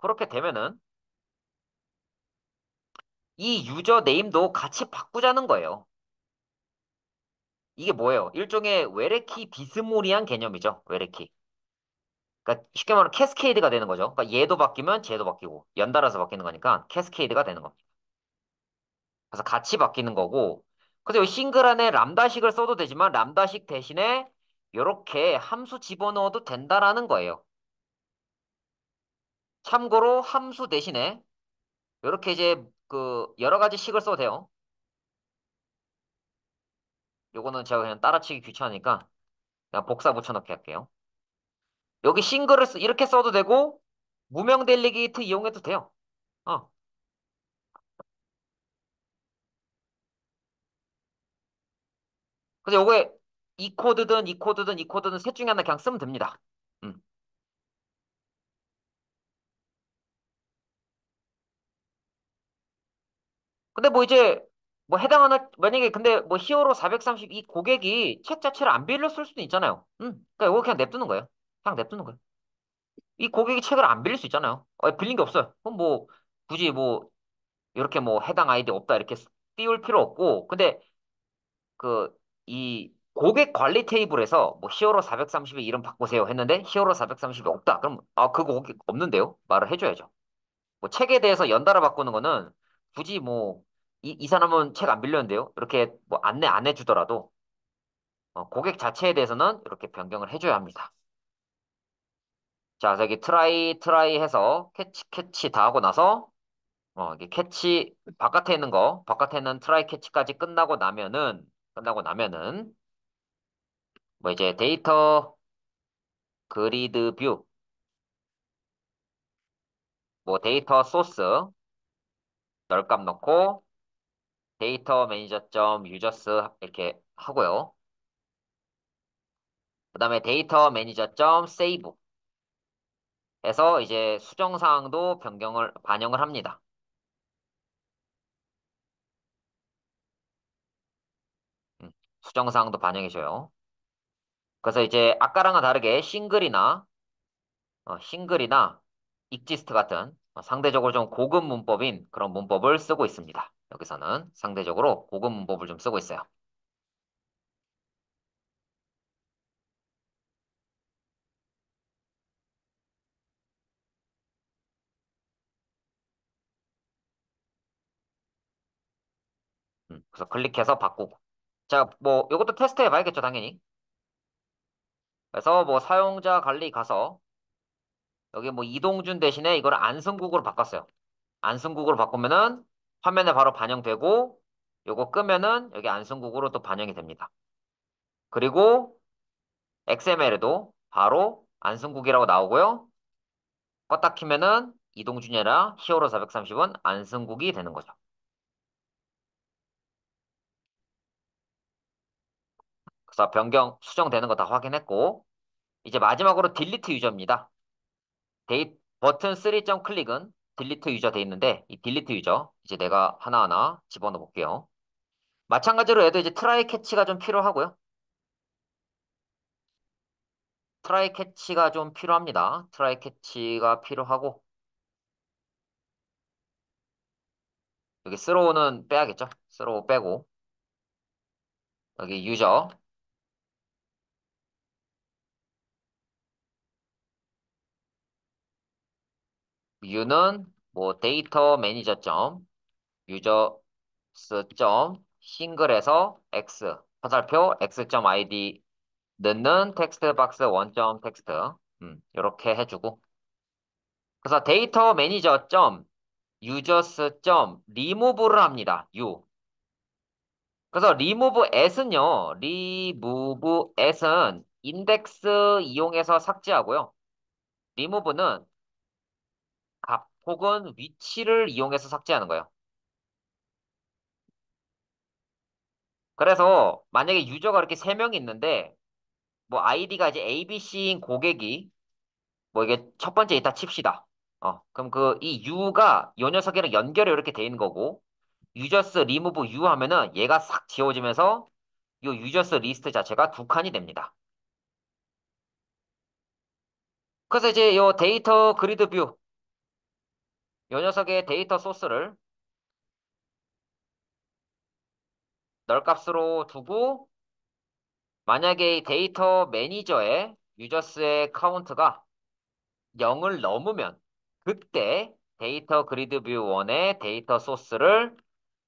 이 유저 네임도 같이 바꾸자는 거예요. 이게 뭐예요? 일종의 외래키 비스무리한 개념이죠. 외래키. 그러니까 쉽게 말하면 캐스케이드가 되는 거죠. 그러니까 얘도 바뀌면 쟤도 바뀌고 연달아서 바뀌는 거니까 캐스케이드가 되는 겁니다. 그래서 같이 바뀌는 거고. 그래서 이 싱글 안에 람다식을 써도 되지만 람다식 대신에 이렇게 함수 집어넣어도 된다라는 거예요. 참고로 함수 대신에 이렇게 이제 그 여러 가지 식을 써도 돼요. 요거는 제가 그냥 따라치기 귀찮으니까 그냥 복사 붙여넣기 할게요. 여기 이렇게 써도 되고 무명 델리게이트 이용해도 돼요. 어. 근데 요거에 이 코드든 셋 중에 하나 그냥 쓰면 됩니다. 음. 근데 뭐 이제 뭐 해당하는 만약에 근데 뭐 히어로 432 고객이 책 자체를 안 빌렸을 수도 있잖아요. 그러니까 이거 그냥 냅두는 거예요. 그냥 냅두는 거예요. 이 고객이 책을 안 빌릴 수 있잖아요. 빌린 게 없어요. 그럼 뭐 굳이 뭐 이렇게 뭐 해당 아이디 없다 이렇게 띄울 필요 없고 근데 그 이 고객 관리 테이블에서 뭐 히어로 430의 이름 바꾸세요 했는데 히어로 430이 없다. 그럼 그거 고객 없는데요? 말을 해줘야죠. 뭐 책에 대해서 연달아 바꾸는 거는 굳이 뭐 이 사람은 책 안 빌렸는데요. 이렇게 뭐 안내 안 해주더라도 고객 자체에 대해서는 이렇게 변경을 해줘야 합니다. 자, 저기 트라이 해서 캐치 다 하고 나서, 이게 캐치, 바깥에 있는 트라이 캐치까지 끝나고 나면은, 뭐 이제 데이터 그리드 뷰, 뭐 데이터 소스, 널값 넣고, 데이터 매니저 점 유저스 이렇게 하고요. 그 다음에 데이터 매니저 점 세이브 해서 이제 수정사항도 반영을 합니다. 음, 수정사항도 반영해줘요. 그래서 이제 아까랑은 다르게 싱글이나 익지스트 같은 상대적으로 좀 고급 문법인 그런 문법을 쓰고 있습니다. 여기서는 상대적으로 고급 문법을 좀 쓰고 있어요. 그래서 클릭해서 바꾸고. 자, 뭐 이것도 테스트 해봐야겠죠, 당연히. 그래서 뭐 사용자 관리 가서 여기 뭐 이동준 대신에 이걸 안승국으로 바꿨어요. 안승국으로 바꾸면은 화면에 바로 반영되고 요거 끄면은 여기 안승국으로 또 반영이 됩니다. 그리고 XML에도 바로 안승국이라고 나오고요. 껐다 키면은 이동준이 아니라 히어로 430은 안승국이 되는 거죠. 그래서 변경 수정되는 거 다 확인했고 이제 마지막으로 딜리트 유저입니다. 버튼 3점 클릭은 딜리트 유저 돼 있는데 이 딜리트 유저 이제 내가 하나하나 집어넣어 볼게요. 마찬가지로 얘도 이제 트라이 캐치가 좀 필요하고요. 트라이 캐치가 좀 필요합니다. 트라이 캐치가 필요하고 여기 스로우는 빼야겠죠? 스로우 빼고 여기 유는 뭐 데이터 매니저 점 유저스 점 싱글에서 x 화살표 x 점 id 넣는 텍스트 박스 원점 텍스트 이렇게 해주고 그래서 데이터 매니저 점 유저스 점 리무브를 합니다. 그래서 리무브 s는 인덱스 이용해서 삭제하고요. 리무브는 값 혹은 위치를 이용해서 삭제하는 거예요. 그래서 만약에 유저가 이렇게 세 명이 있는데 뭐 아이디가 이제 ABC인 고객이 뭐 이게 첫 번째 있다 칩시다. 그럼 그 이 U가 요 녀석이랑 연결이 이렇게 돼 있는 거고 유저스 리무브 U 하면은 얘가 싹 지워지면서 요 유저스 리스트 자체가 두 칸이 됩니다. 그래서 이제 요 데이터 그리드 뷰 요 녀석의 데이터 소스를 널 값으로 두고 만약에 이 데이터 매니저의 유저스의 카운트가 0을 넘으면 그때 데이터 그리드 뷰 1의 데이터 소스를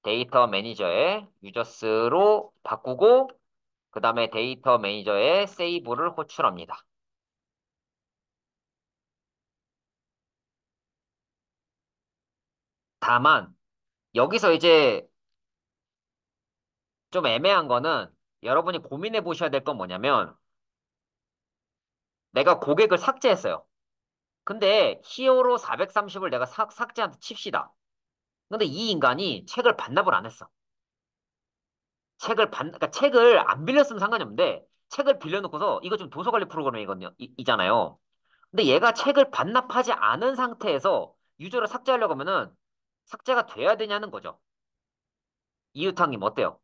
데이터 매니저의 유저스로 바꾸고 그 다음에 데이터 매니저의 세이브를 호출합니다. 다만 여기서 이제 좀 애매한 거는 여러분이 고민해 보셔야 될 건 뭐냐면 내가 고객을 삭제했어요. 근데 히어로 430을 내가 삭제한테 칩시다. 근데 이 인간이 책을 반납을 안 했어. 그러니까 책을 안 빌렸으면 상관이 없는데 책을 빌려놓고서 이거 좀 도서관리 프로그램이거든요. 이잖아요. 근데 얘가 책을 반납하지 않은 상태에서 유저를 삭제하려고 하면은 삭제가 돼야 되냐는 거죠. 이유탕님 어때요?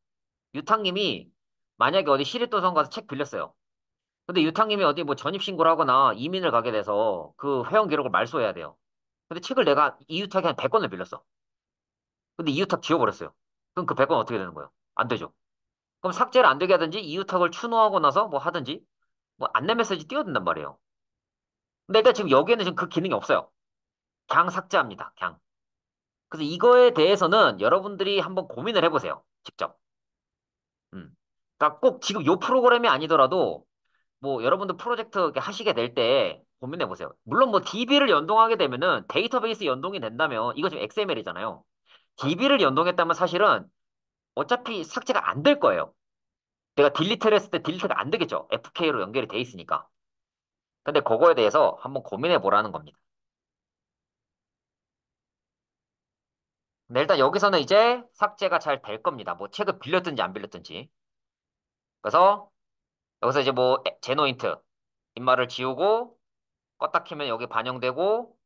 유탕님이 만약에 어디 시립도서관 가서 책 빌렸어요. 근데 유탕님이 어디 뭐 전입신고를 하거나 이민을 가게 돼서 그 회원 기록을 말소해야 돼요. 근데 책을 내가 이유탁이 한 100권을 빌렸어. 근데 이유탁 지워버렸어요. 그럼 그 100권 어떻게 되는 거예요? 안 되죠. 그럼 삭제를 안 되게 하든지 이유탁을 추노하고 나서 뭐 하든지 뭐 안내 메시지 띄워준단 말이에요. 근데 일단 지금 여기에는 지금 그 기능이 없어요. 그냥 삭제합니다. 그냥. 그래서 이거에 대해서는 여러분들이 한번 고민을 해보세요. 직접. 그러니까 꼭 지금 요 프로그램이 아니더라도 뭐 여러분들 프로젝트 이렇게 하시게 될 때 고민해 보세요. 물론 뭐 DB를 연동하게 되면은 데이터베이스 연동이 된다면 이거 지금 XML이잖아요. DB를 연동했다면 사실은 어차피 삭제가 안 될 거예요. 내가 딜리트를 했을 때 딜리트가 안 되겠죠. FK로 연결이 돼 있으니까. 근데 그거에 대해서 한번 고민해 보라는 겁니다. 근데 일단 여기서는 이제 삭제가 잘 될 겁니다. 뭐 책을 빌렸든지 안 빌렸든지. 그래서 여기서 이제 뭐 제노인트 인마를 지우고 껐다 키면 여기 반영되고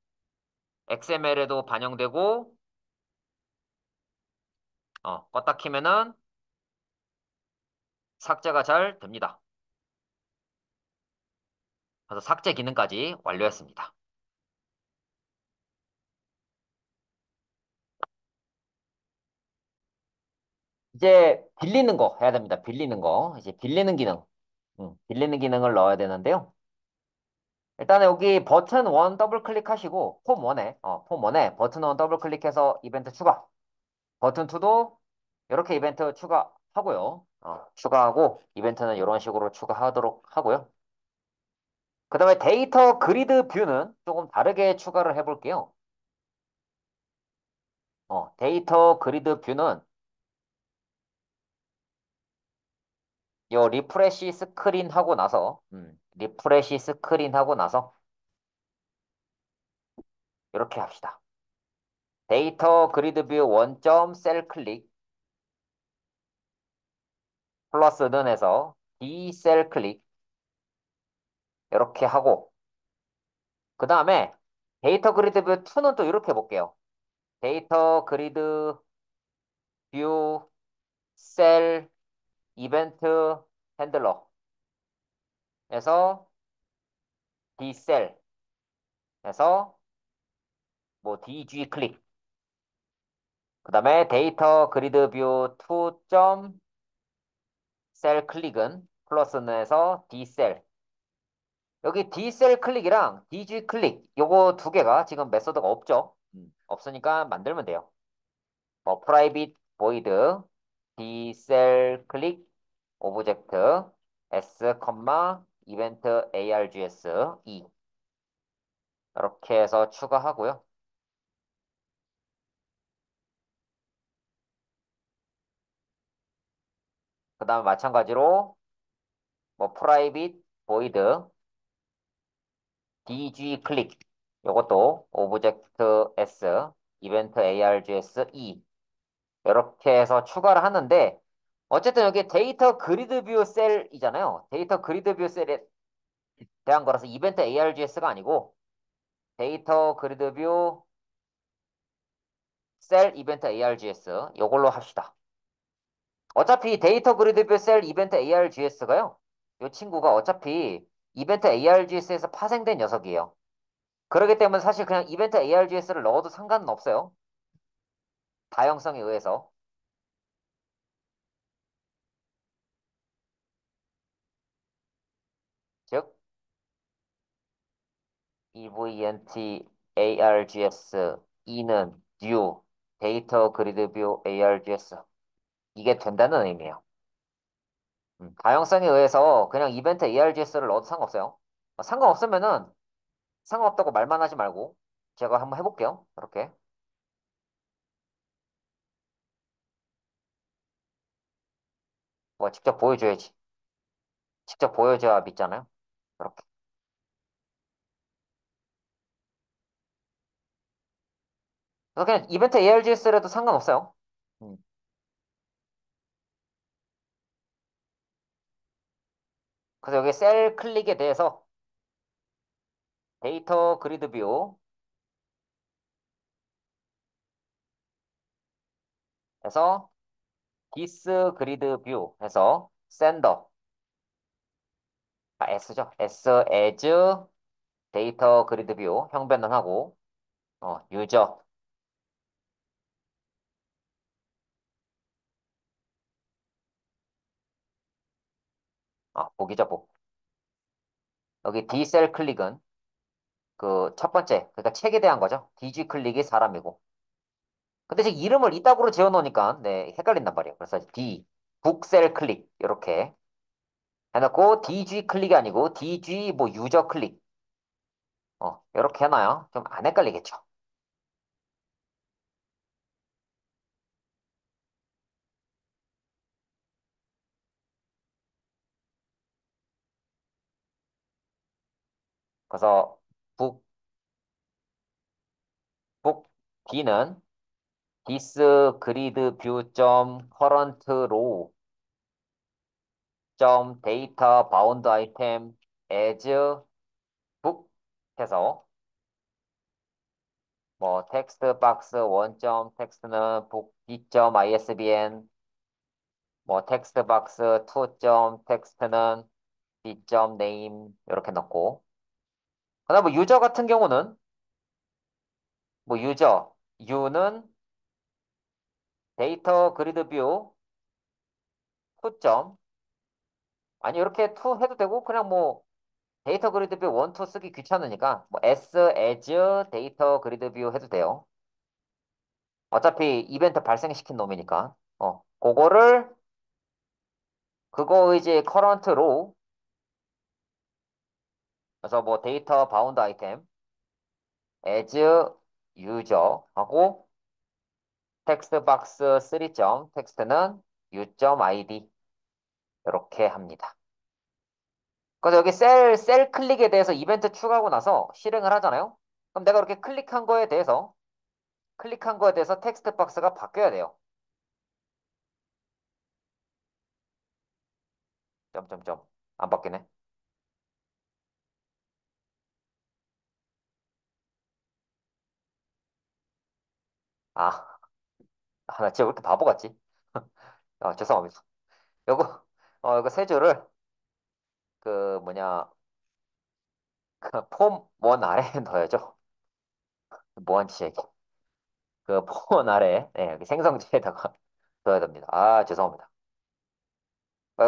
XML에도 반영되고 껐다 키면은 삭제가 잘 됩니다. 그래서 삭제 기능까지 완료했습니다. 이제 빌리는 거 해야 됩니다. 빌리는 거. 이제 빌리는 기능. 빌리는 기능을 넣어야 되는데요. 일단 여기 버튼 1 더블 클릭하시고 폼 1에 버튼 1 더블 클릭해서 이벤트 추가. 버튼 2도 이렇게 이벤트 추가하고요. 추가하고 이벤트는 이런 식으로 추가하도록 하고요. 그 다음에 데이터 그리드 뷰는 조금 다르게 추가를 해볼게요. 데이터 그리드 뷰는 요 리프레시 스크린 하고 나서 리프레시 스크린 하고 나서 이렇게 합시다. 데이터 그리드 뷰 원점 셀 클릭 플러스는 해서 D 셀 클릭 이렇게 하고 그 다음에 데이터 그리드 뷰 2는 또 이렇게 해볼게요. 데이터 그리드 뷰 셀 이벤트 핸들러에서 D셀에서 뭐 DG 클릭 그 다음에 데이터 그리드 뷰 2점 셀 클릭은 플러스는에서 D셀 여기 D셀 클릭이랑 DG 클릭 요거 두 개가 지금 메소드가 없죠. 없으니까 만들면 돼요. 뭐 private void D셀 클릭 오브젝트 s, 이벤트 args 2 이렇게 해서 추가하고요. 그 다음에 마찬가지로 뭐 private void dg 클릭 요것도 오브젝트 s 이벤트 args 2 이렇게 해서 추가를 하는데 어쨌든 여기 데이터 그리드 뷰 셀이잖아요. 데이터 그리드 뷰 셀에 대한 거라서 이벤트 args가 아니고 데이터 그리드 뷰 셀 이벤트 args 요걸로 합시다. 어차피 데이터 그리드 뷰 셀 이벤트 args가요. 이 친구가 어차피 이벤트 args에서 파생된 녀석이에요. 그렇기 때문에 사실 그냥 이벤트 args를 넣어도 상관은 없어요. 다형성에 의해서. 즉, event args 2는 new 데이터 그리드 뷰 args 이게 된다는 의미예요. 다형성에 의해서 그냥 이벤트 args를 넣어도 상관없어요. 상관없으면은 상관없다고 말만 하지 말고 제가 한번 해볼게요. 이렇게. 뭐 직접 보여줘야지. 직접 보여줘야 믿잖아요. 이렇게. 그래서 그냥 이벤트 ARGS라도 상관없어요. 음. 그래서 여기 셀 클릭에 대해서 데이터 그리드 뷰에서 디스 그리드 뷰에서 센더 S죠. S as 데이터 그리드 뷰 형 변환하고 유저 보기죠 보. 여기 D 셀 클릭은 그 첫 번째 그러니까 책에 대한 거죠. DG 클릭이 사람이고. 근데 지금 이름을 이따구로 지어 놓으니까 네, 헷갈린단 말이에요. 그래서 D 북셀 클릭 이렇게 해놓고 DG 클릭이 아니고 DG 뭐 유저 클릭 이렇게 해놔요. 좀 안 헷갈리겠죠. 그래서 북, 북 D는 this grid view current row data bound item as book 해서 뭐 텍스트 박스 1점 텍스트는 book D.isbn 뭐 텍스트 박스 2점 텍스트는 D.name 이렇게 넣고 그다음 뭐 유저 같은 경우는 뭐 유저 U는 데이터 그리드 뷰 2점 아니 이렇게 2 해도 되고 그냥 뭐 데이터 그리드 뷰 1, 2 쓰기 귀찮으니까 뭐 S as 데이터 그리드 뷰 해도 돼요. 어차피 이벤트 발생시킨 놈이니까. 그거를 그거 이제 커런트 로 그래서 뭐 데이터 바운드 아이템 as 유저 하고 텍스트 박스 3점 텍스트는 u.id 이렇게 합니다. 그래서 여기 셀 클릭에 대해서 이벤트 추가하고 나서 실행을 하잖아요. 그럼 내가 이렇게 클릭한 거에 대해서 텍스트 박스가 바뀌어야 돼요. 점점점 안 바뀌네. 아, 나 진짜 왜 이렇게 바보 같지? 죄송합니다. 요거 이거 세 줄을 그 뭐냐 폼 원 아래에 넣어야죠. 뭐한 짓이야 이게. 그폼 원 아래 여기 생성지에다가 넣어야 됩니다. 아, 죄송합니다.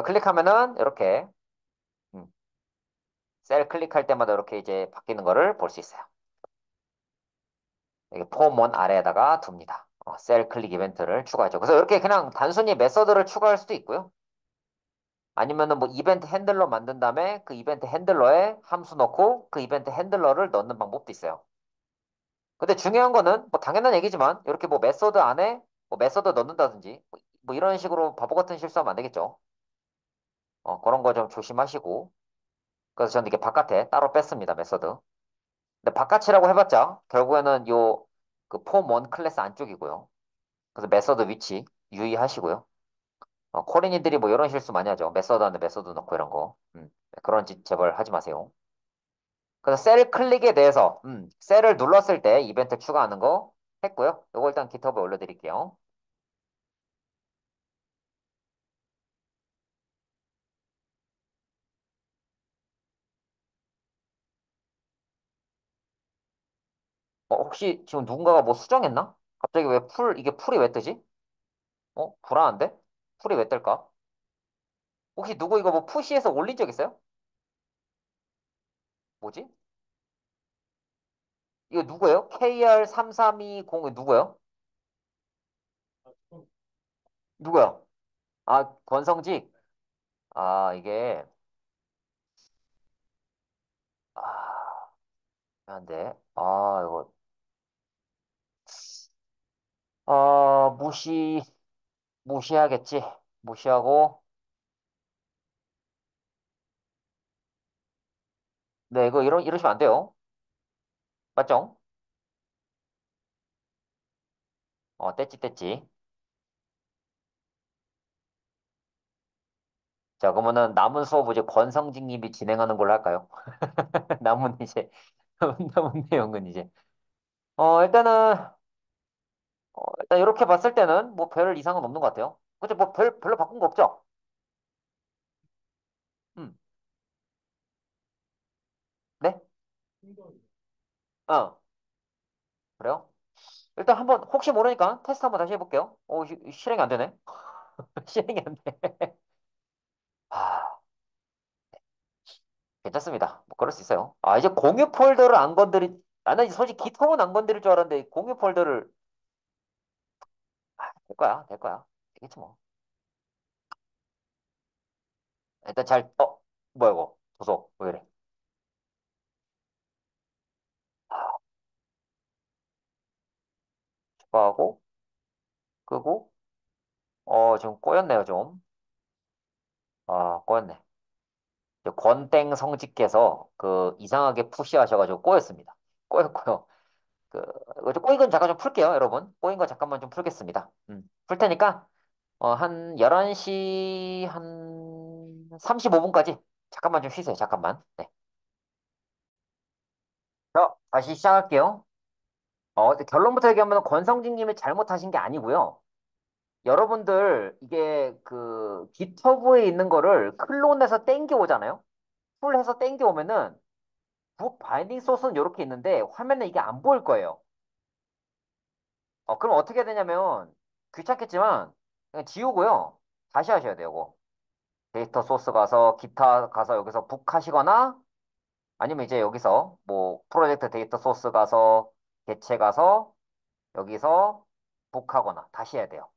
클릭하면은 이렇게 음, 셀 클릭할 때마다 이렇게 이제 바뀌는 거를 볼 수 있어요. 여기 폼원 아래에다가 둡니다. 셀 클릭 이벤트를 추가하죠. 그래서 이렇게 그냥 단순히 메서드를 추가할 수도 있고요. 아니면은 뭐 이벤트 핸들러 만든 다음에 그 이벤트 핸들러에 함수 넣고 그 이벤트 핸들러를 넣는 방법도 있어요. 근데 중요한 거는 뭐 당연한 얘기지만 이렇게 뭐 메서드 안에 뭐 메서드 넣는다든지 뭐 이런 식으로 바보 같은 실수하면 안 되겠죠. 그런 거 좀 조심하시고. 그래서 저는 이게 바깥에 따로 뺐습니다, 메서드. 근데 바깥이라고 해봤자 결국에는 요 그 폼 원 클래스 안쪽이고요. 그래서 메서드 위치 유의하시고요. 코린이들이 뭐 이런 실수 많이 하죠. 메서드 안에 메서드 넣고 이런 거. 그런 짓 제발 하지 마세요. 그래서 셀 클릭에 대해서 셀을 눌렀을 때 이벤트 추가하는 거 했고요. 이거 일단 깃허브에 올려드릴게요. 혹시 지금 누군가가 뭐 수정했나? 갑자기 이게 풀이 왜 뜨지? 불안한데? 풀이 왜 뜰까? 혹시 누구 이거 뭐 푸시해서 올린 적 있어요? 뭐지? 이거 누구예요? KR3320 누구예요? 누구야? 아, 권성직. 이게, 아, 안 돼. 이거, 무시해야겠지. 무시하고, 네, 이거 이러시면 안 돼요. 맞죠? 뗐지, 뗐지. 자, 그러면은 남은 수업 이제 권성직 님이 진행하는 걸로 할까요? 남은 이제, 남은 내용은 이제. 일단 이렇게 봤을 때는 뭐 별 이상은 없는 것 같아요. 그죠? 뭐 별로 바꾼 거 없죠? 음, 네? 어, 그래요? 일단 한번 혹시 모르니까 테스트 한번 다시 해볼게요. 실행이 안 되네. 실행이 안 돼. 아, 괜찮습니다. 뭐 그럴 수 있어요. 이제 공유 폴더를 안 건드리, 나는 솔직히 기통은 안 건드릴 줄 알았는데 공유 폴더를 될 거야, 될 거야. 되겠지 뭐. 일단 뭐야 이거? 도서 왜 이래? 추가하고, 끄고, 좀 꼬였네요, 좀. 아, 꼬였네. 권땡 성직께서 그 이상하게 푸시하셔가지고 꼬였습니다. 꼬였고요. 그, 이거 꼬인 건 잠깐 좀 풀게요, 여러분. 꼬인 거 잠깐만 좀 풀겠습니다. 풀 테니까, 한 11시 한 35분까지 잠깐만 좀 쉬세요, 잠깐만. 네. 자, 다시 시작할게요. 결론부터 얘기하면 권성진 님이 잘못하신 게 아니고요. 여러분들, 이게 그, 깃허브에 있는 거를 클론해서 땡겨 오잖아요? 풀해서 땡겨 오면은, 북 바이닝 소스는 이렇게 있는데, 화면에 이게 안 보일 거예요. 그럼 어떻게 해야 되냐면, 귀찮겠지만, 그냥 지우고요. 다시 하셔야 돼요, 이거. 데이터 소스 가서, 기타 가서 여기서 북 하시거나, 아니면 이제 여기서, 뭐, 프로젝트 데이터 소스 가서, 개체 가서, 여기서 북 하거나, 다시 해야 돼요.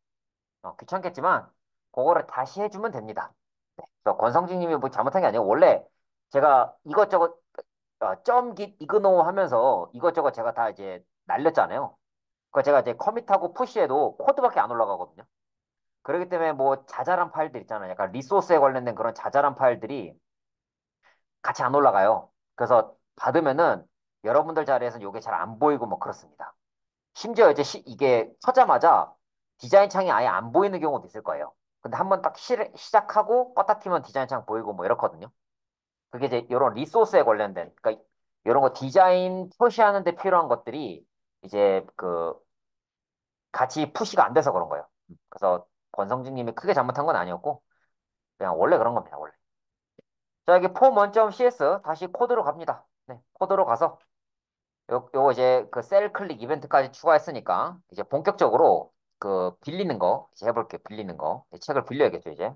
귀찮겠지만, 그거를 다시 해주면 됩니다. 네. 그래서 권성진 님이 뭐 잘못한 게 아니에요. 원래 제가 이것저것, 점깃 이그노 하면서 이것저것 제가 다 이제 날렸잖아요. 그 제가 이제 커밋하고 푸시해도 코드밖에 안 올라가거든요. 그렇기 때문에 뭐 자잘한 파일들 있잖아요. 약간 리소스에 관련된 그런 자잘한 파일들이 같이 안 올라가요. 그래서 받으면은 여러분들 자리에서는 이게 잘 안 보이고 뭐 그렇습니다. 심지어 이제 이게 켜자마자 디자인 창이 아예 안 보이는 경우도 있을 거예요. 근데 한번 딱 시작하고 껐다 키면 디자인 창 보이고 뭐 이렇거든요. 그게 이제 이런 리소스에 관련된, 그러니까 이런 거 디자인 푸시하는 데 필요한 것들이 이제 그 같이 푸시가 안 돼서 그런 거예요. 그래서 권성진 님이 크게 잘못한 건 아니었고 그냥 원래 그런 겁니다. 원래. 자, 여기 form1.cs 다시 코드로 갑니다. 네, 코드로 가서 요거 이제 그 셀 클릭 이벤트까지 추가했으니까 이제 본격적으로 그 빌리는 거 이제 해볼게요. 빌리는 거. 책을 빌려야겠죠, 이제.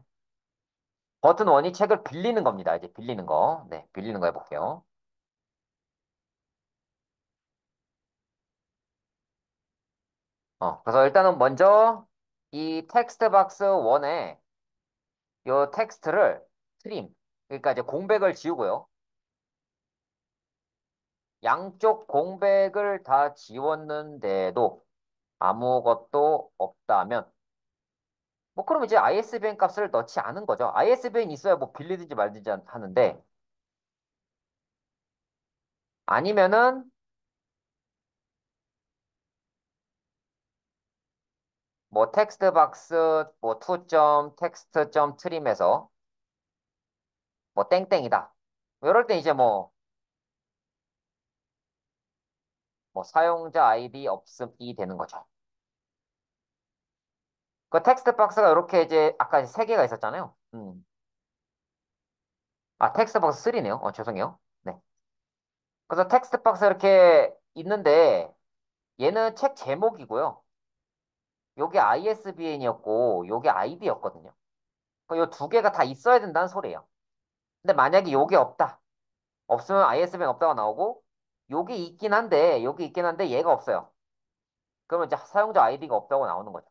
버튼 1이 책을 빌리는 겁니다. 이제 빌리는 거. 네, 빌리는 거 해볼게요. 그래서 일단은 먼저 이 텍스트 박스 1에 요 텍스트를 트림, 그러니까 이제 공백을 지우고요. 양쪽 공백을 다 지웠는데도 아무것도 없다면 뭐 그럼 이제 ISBN 값을 넣지 않은 거죠. ISBN 있어야 뭐 빌리든지 말든지 하는데 아니면은 뭐 텍스트 박스 뭐 2점 텍스트 점 트림에서 뭐 땡땡이다. 뭐 이럴 때 이제 뭐 사용자 아이디 없음이 되는 거죠. 그 텍스트 박스가 이렇게 이제 아까 세 개가 있었잖아요. 아, 텍스트 박스 3네요. 죄송해요. 네. 그래서 텍스트 박스 이렇게 있는데 얘는 책 제목이고요. 요게 ISBN이었고 요게 아이디였거든요. 요 두 개가 다 있어야 된다는 소리예요. 근데 만약에 요게 없다. 없으면 ISBN 없다가 나오고 요게 있긴 한데 요게 있긴 한데 얘가 없어요. 그러면 이제 사용자 아이디가 없다고 나오는 거죠.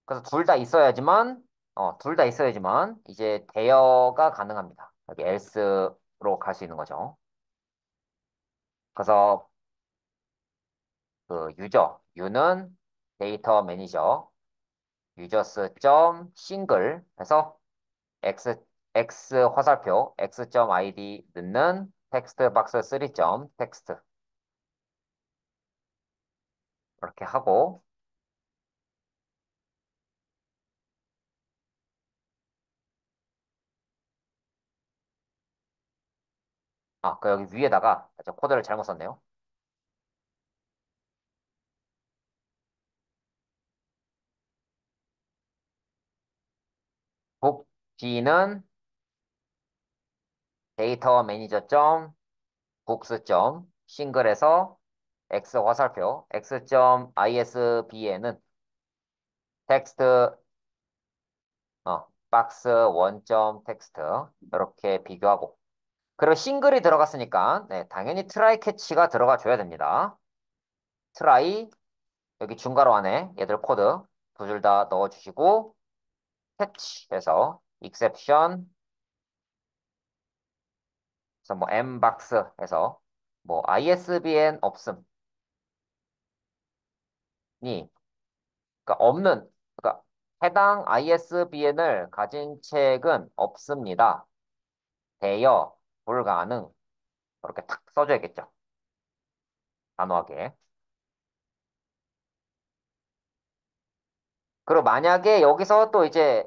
그래서 둘 다 있어야지만 이제 대여가 가능합니다. 여기 else로 갈 수 있는 거죠. 그래서 그 유는 데이터 매니저 유저스 점 싱글 해서 x 화살표 x.id 넣는 텍스트 박스 3 텍스트 이렇게 하고 그 여기 위에다가 저 코드를 잘못 썼네요. 북지는 데이터 매니저 점 북스 점 싱글에서 x 화살표 x.isbn은 텍스트 박스 1 텍스트 이렇게 비교하고 그리고 싱글이 들어갔으니까 네, 당연히 트라이 캐치가 들어가 줘야 됩니다. 트라이 여기 중괄호 안에 얘들 코드 두 줄 다 넣어주시고 캐치해서 exception 그래서 뭐 mbox 해서 뭐 ISBN 없음이 그러니까 없는 그러니까 해당 ISBN을 가진 책은 없습니다. 대여 불가능 이렇게 탁 써줘야겠죠. 단호하게. 그리고 만약에 여기서 또 이제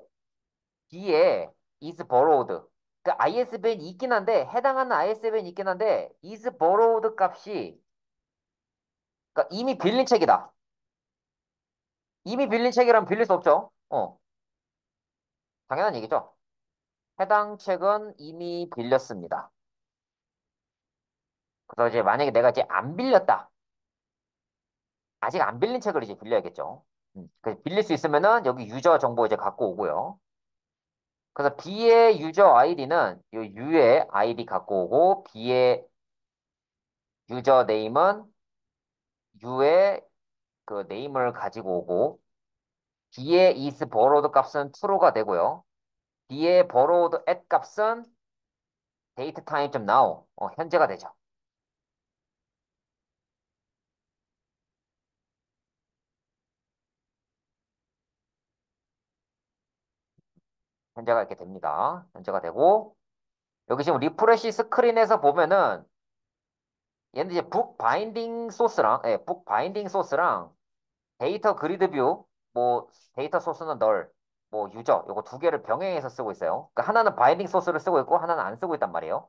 B에 is borrowed 그 ISBN이 있긴 한데 해당하는 ISBN이 있긴 한데 is borrowed 값이 그러니까 이미 빌린 책이다. 이미 빌린 책이라면 빌릴 수 없죠. 당연한 얘기죠. 해당 책은 이미 빌렸습니다. 그래서 이제 만약에 내가 이제 안 빌렸다. 아직 안 빌린 책을 이제 빌려야겠죠. 그 빌릴 수 있으면은 여기 유저 정보 이제 갖고 오고요. 그래서 B의 유저 아이디는 이 U의 아이디 갖고 오고 B의 유저 네임은 U의 그 네임을 가지고 오고 B의 is borrowed 값은 true가 되고요. B의 borrowed at 값은 date time now 현재가 되죠. 현재가 이렇게 됩니다. 현재가 되고 여기 지금 리프레시 스크린에서 보면은 얘는 이제 북 바인딩 소스랑 북 바인딩 소스랑 데이터 그리드 뷰 뭐 데이터 소스는 널 뭐 유저 요거 두 개를 병행해서 쓰고 있어요. 그러니까 하나는 바인딩 소스를 쓰고 있고 하나는 안 쓰고 있단 말이에요.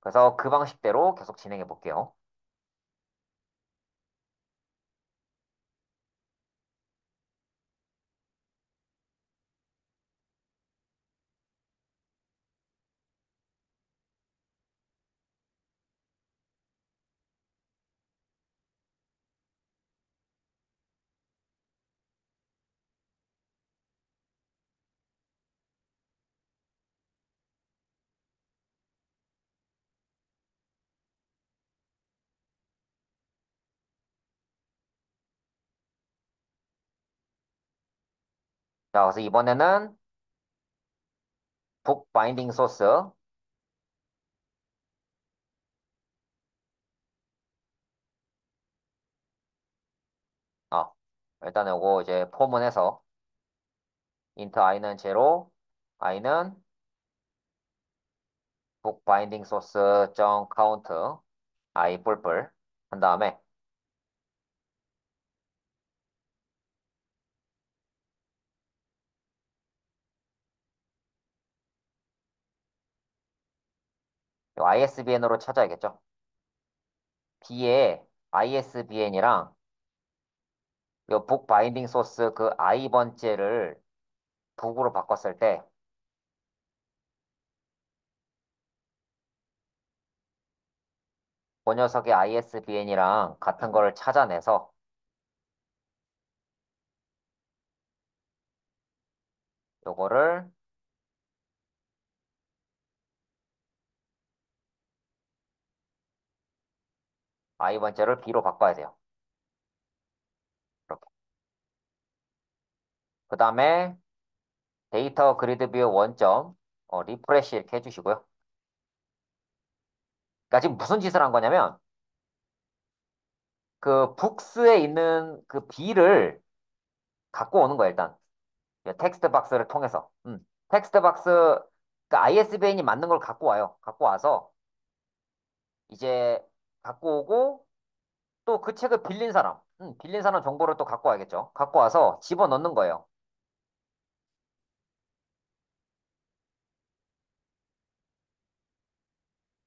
그래서 그 방식대로 계속 진행해 볼게요. 자, 그래서 이번에는 북 바인딩 소스 어 일단 요거 이제 포문에서 int i는 제로 i는 북 바인딩 소스 점 카운트 i 뿔뿔 한 다음에 ISBN으로 찾아야겠죠. B의 ISBN이랑 요북 바인딩 소스 그 i번째를 북으로 바꿨을 때 그 녀석의 ISBN이랑 같은 거를 찾아내서 요거를 i번째를 B로 바꿔야 돼요. 이렇게. 그 다음에 데이터 그리드 뷰 원점 리프레시 이렇게 해주시고요. 그러니까 지금 무슨 짓을 한 거냐면 그 북스에 있는 그 B를 갖고 오는 거예요, 일단. 텍스트 박스를 통해서. 텍스트 박스, 그 ISBN이 맞는 걸 갖고 와요. 갖고 와서 이제 갖고 오고 또 그 책을 빌린 사람 정보를 또 갖고 와야겠죠. 갖고 와서 집어넣는 거예요.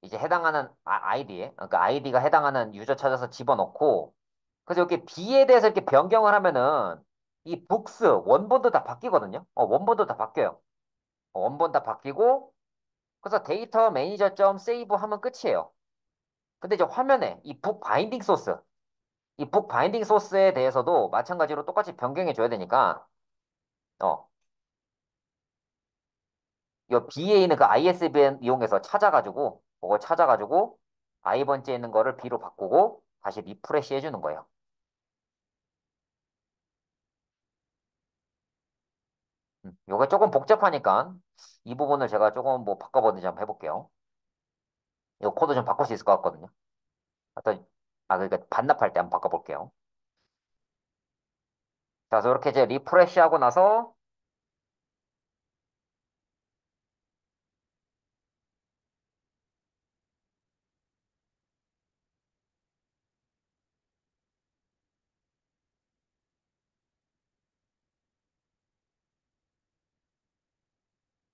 이제 해당하는 아이디에, 그러니까 아이디가 해당하는 유저 찾아서 집어넣고 그래서 이렇게 B에 대해서 이렇게 변경을 하면은 이 북스 원본도 다 바뀌거든요. 원본도 다 바뀌어요. 원본 다 바뀌고 그래서 데이터 매니저 점 세이브 하면 끝이에요. 근데 이제 화면에 이 북 바인딩 소스에 대해서도 마찬가지로 똑같이 변경해 줘야 되니까 어, 요 B에 있는 그 ISBN 이용해서 찾아가지고 그걸 찾아가지고 I번째에 있는 거를 B로 바꾸고 다시 리프레시 해주는 거예요. 요게 조금 복잡하니까 이 부분을 제가 조금 뭐 바꿔보든지 한번 해볼게요. 이 코드 좀 바꿀 수 있을 것 같거든요. 어떤, 그러니까 반납할 때 한번 바꿔볼게요. 자, 그래서 이렇게 이제 리프레시 하고 나서,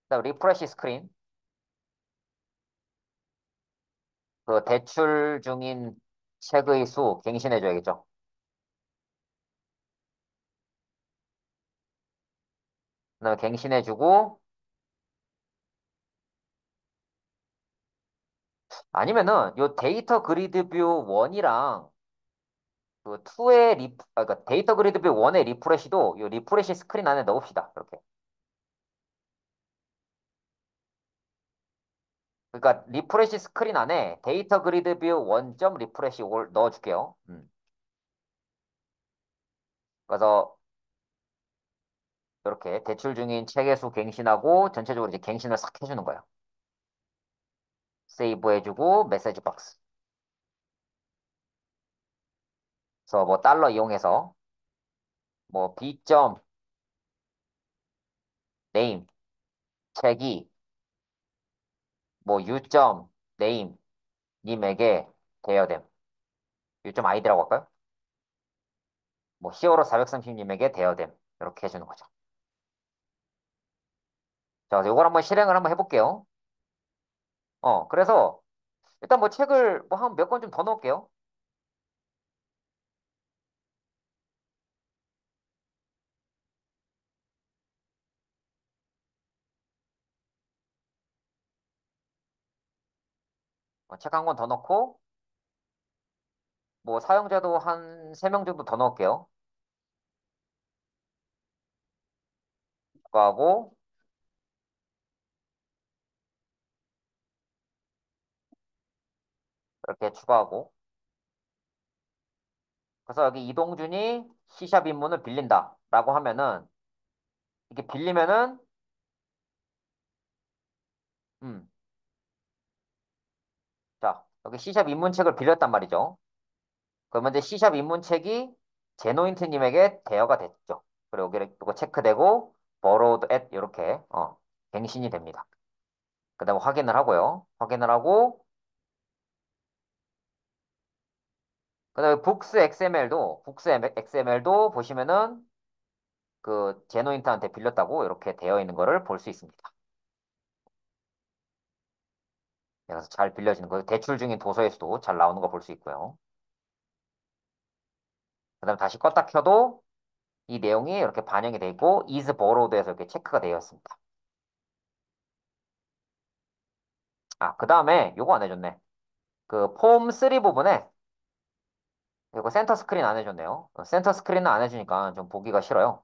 그다음 리프레시 스크린, 그 대출 중인 책의 수 갱신해줘야겠죠. 그다음에 갱신해주고, 아니면은 요 데이터 그리드 뷰 1이랑 그 2의 그러니까 데이터 그리드 뷰 1의 리프레시도 요 리프레시 스크린 안에 넣읍시다. 이렇게. 그러니까 리프레시 스크린 안에 데이터 그리드 뷰 1점 리프레시 올 넣어줄게요. 그래서 이렇게 대출 중인 책의 수 갱신하고 전체적으로 이제 갱신을 싹 해주는 거예요. 세이브 해주고 메시지 박스. 그래서 뭐 달러 이용해서 뭐 B.name 책이 뭐 U.name 님에게 대여됨. U.id라고 할까요? 뭐 히어로 430님에게 대여됨. 이렇게 해주는 거죠. 자, 그래서 이걸 한번 실행을 한번 해볼게요. 그래서 일단 뭐 책을 뭐 한 몇 권 좀 더 넣을게요. 책 한 권 더 넣고 뭐 사용자도 한 3명 정도 더 넣을게요. 추가하고 이렇게 추가하고 그래서 여기 이동준이 C샵 입문을 빌린다라고 하면은 이게 빌리면은 음, 자 여기 C샵 입문책을 빌렸단 말이죠. 그러면 이제 C샵 입문책이 제노인트님에게 대여가 됐죠. 그리고 여기 이거 체크되고 borrowed at 이렇게 갱신이 됩니다. 그다음에 확인을 하고요. 확인을 하고 그다음에 books XML도 보시면은 그 제노인트한테 빌렸다고 이렇게 되어 있는 거를 볼 수 있습니다. 그래서 잘 빌려지는 거 대출 중인 도서에서도 잘 나오는 거 볼 수 있고요. 그다음에 다시 껐다 켜도 이 내용이 이렇게 반영이 돼 있고 is borrowed에서 이렇게 체크가 되어 있습니다. 그다음에 요거 안 해줬네. 그 폼 3 부분에 이거 센터 스크린 안 해줬네요. 센터 스크린은 안 해주니까 좀 보기가 싫어요.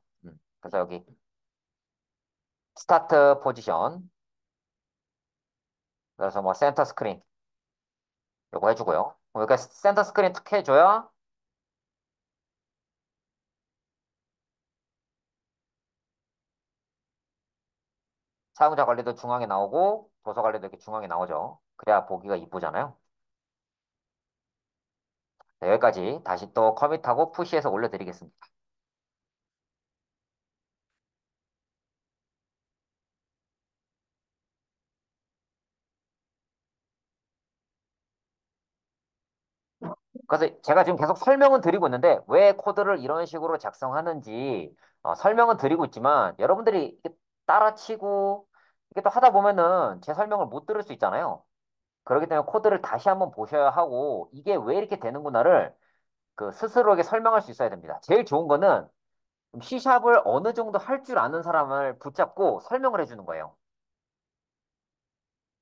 그래서 여기 스타트 포지션 그래서 뭐 센터 스크린 요거 해주고요. 그러니까 센터 스크린 탁 해줘야 사용자 관리도 중앙에 나오고 도서 관리도 이렇게 중앙에 나오죠. 그래야 보기가 이쁘잖아요. 네, 여기까지 다시 또 커밋하고 푸시해서 올려드리겠습니다. 그래서 제가 지금 계속 설명은 드리고 있는데 왜 코드를 이런 식으로 작성하는지 설명은 드리고 있지만 여러분들이 이렇게 따라치고 이게 또 하다 보면은 제 설명을 못 들을 수 있잖아요. 그렇기 때문에 코드를 다시 한번 보셔야 하고 이게 왜 이렇게 되는구나를 그 스스로에게 설명할 수 있어야 됩니다. 제일 좋은 거는 C샵을 어느 정도 할 줄 아는 사람을 붙잡고 설명을 해주는 거예요.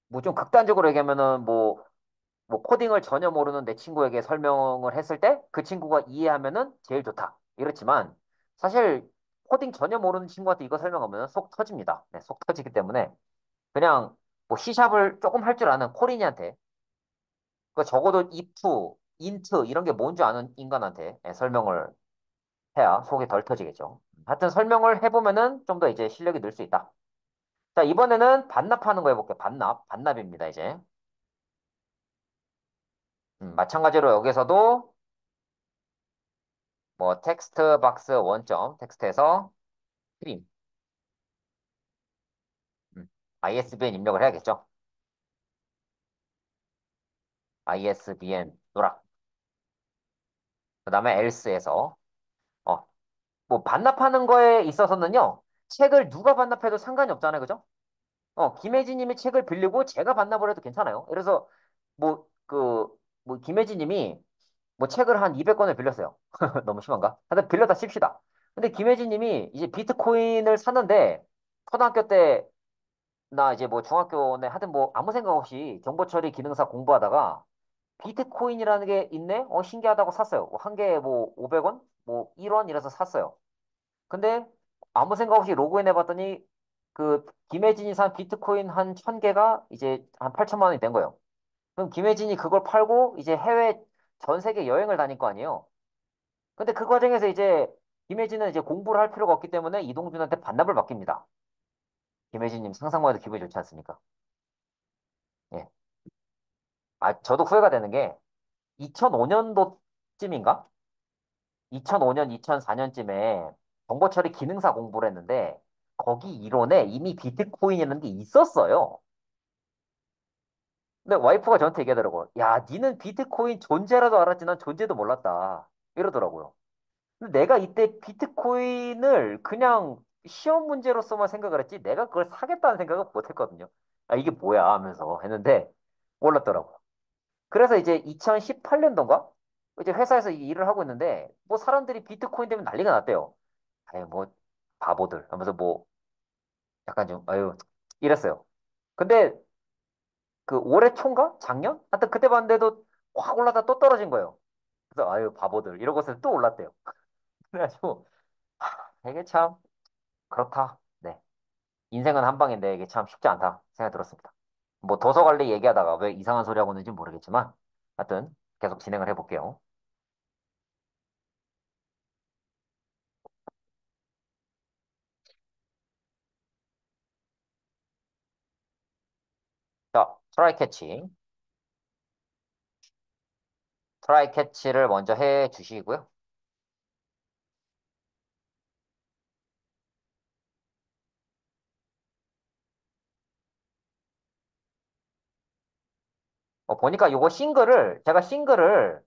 뭐 좀 극단적으로 얘기하면은 뭐 코딩을 전혀 모르는 내 친구에게 설명을 했을 때 그 친구가 이해하면은 제일 좋다. 이렇지만 사실 코딩 전혀 모르는 친구한테 이거 설명하면 속 터집니다. 네, 속 터지기 때문에 그냥 뭐 C샵을 조금 할 줄 아는 코린이한테 그 적어도 if, int 이런 게 뭔지 아는 인간한테 설명을 해야 속이 덜 터지겠죠. 하여튼 설명을 해보면은 좀 더 이제 실력이 늘 수 있다. 자, 이번에는 반납하는 거 해볼게요. 반납입니다, 이제. 마찬가지로 여기서도 뭐 텍스트 박스 원점 텍스트에서 트림 ISBN 입력을 해야겠죠. ISBN 누락. 그다음에 else에서 어, 뭐 반납하는 거에 있어서는요. 책을 누가 반납해도 상관이 없잖아요. 그죠? 김혜진 님이 책을 빌리고 제가 반납을 해도 괜찮아요. 그래서 뭐 김혜진 님이 뭐 책을 한 200권을 빌렸어요. 너무 심한가? 하여튼 빌렸다 칩시다. 근데 김혜진 님이 이제 비트코인을 샀는데 초등학교 때 나 이제 뭐 중학교에 하여튼 뭐 아무 생각 없이 정보 처리 기능사 공부하다가 비트코인이라는 게 있네? 신기하다고 샀어요. 한 개에 뭐 500원? 뭐 1원 이래서 샀어요. 근데 아무 생각 없이 로그인 해봤더니 그 김혜진이 산 비트코인 한 1000개가 이제 한 8천만 원이 된 거예요. 그럼 김혜진이 그걸 팔고 이제 해외 전 세계 여행을 다닐 거 아니에요. 근데 그 과정에서 이제 김혜진은 이제 공부를 할 필요가 없기 때문에 이동준한테 반납을 맡깁니다. 김혜진님 상상만 해도 기분이 좋지 않습니까? 예. 저도 후회가 되는 게 2005년도쯤인가? 2005년, 2004년쯤에 정보처리 기능사 공부를 했는데 거기 이론에 이미 비트코인이라는 게 있었어요. 근데 와이프가 저한테 얘기하더라고. 야, 니는 비트코인 존재라도 알았지 난 존재도 몰랐다. 이러더라고요. 근데 내가 이때 비트코인을 그냥 시험 문제로서만 생각을 했지 내가 그걸 사겠다는 생각은 못 했거든요. 이게 뭐야 하면서 했는데 몰랐더라고요. 그래서 이제 2018년도인가? 이제 회사에서 이 일을 하고 있는데 뭐 사람들이 비트코인 때문에 난리가 났대요. 아유 뭐 바보들 하면서 뭐 약간 좀 아유 이랬어요. 근데 그 올해 초인가? 작년? 하여튼 그때 봤는데도 확 올라다 또 떨어진 거예요. 그래서 아유 바보들 이러고서 또 올랐대요. 그래가지고 이게 참 그렇다. 네. 인생은 한 방인데 이게 참 쉽지 않다 생각이 들었습니다. 뭐 도서 관리 얘기하다가 왜 이상한 소리 하고 있는지 모르겠지만 하여튼 계속 진행을 해볼게요. 자, 트라이 캐치. 트라이 캐치를 먼저 해 주시고요. 보니까 제가 싱글을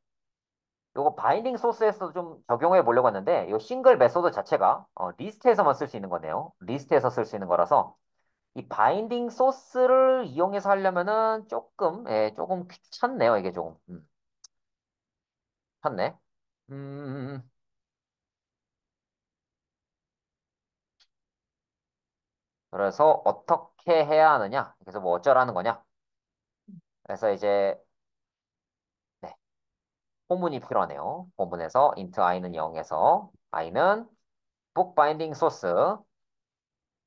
요거 바인딩 소스에서 좀 적용해 보려고 했는데 요 싱글 메소드 자체가 리스트에서만 쓸 수 있는 거네요. 리스트에서 쓸 수 있는 거라서 이 바인딩 소스를 이용해서 하려면은 조금 귀찮네요. 이게 조금 귀찮네. 음, 그래서 어떻게 해야 하느냐? 그래서 뭐 어쩌라는 거냐? 그래서 이제 네, 포문이 필요하네요. 포문에서 int i는 0에서 i는 book binding source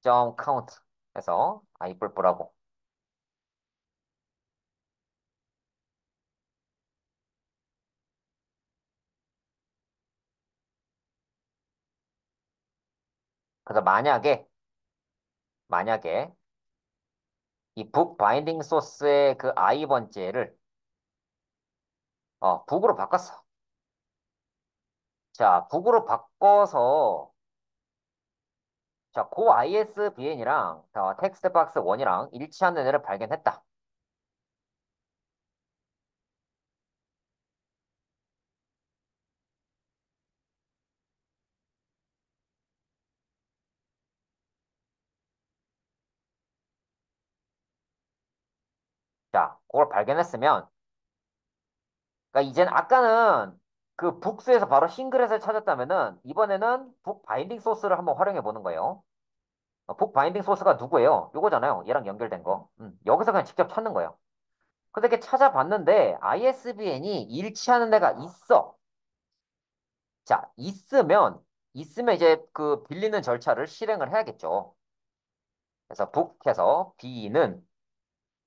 점 count 해서 i 뿔뿔하고 그래서 만약에 이 book binding source의 그 i 번째를 book으로 바꿨어. 자, book으로 바꿔서 자, 고 ISBN이랑 텍스트 박스 1이랑 일치하는 애를 발견했다. 자, 그걸 발견했으면 그러니까 이젠 아까는 그 북스에서 바로 싱글에서 찾았다면은 이번에는 북 바인딩 소스를 한번 활용해 보는 거예요. 북 바인딩 소스가 누구예요? 요거잖아요. 얘랑 연결된 거. 여기서 그냥 직접 찾는 거예요. 근데 이렇게 찾아봤는데 ISBN이 일치하는 데가 있어. 자, 있으면 이제 그 빌리는 절차를 실행을 해야겠죠. 그래서 북해서 B는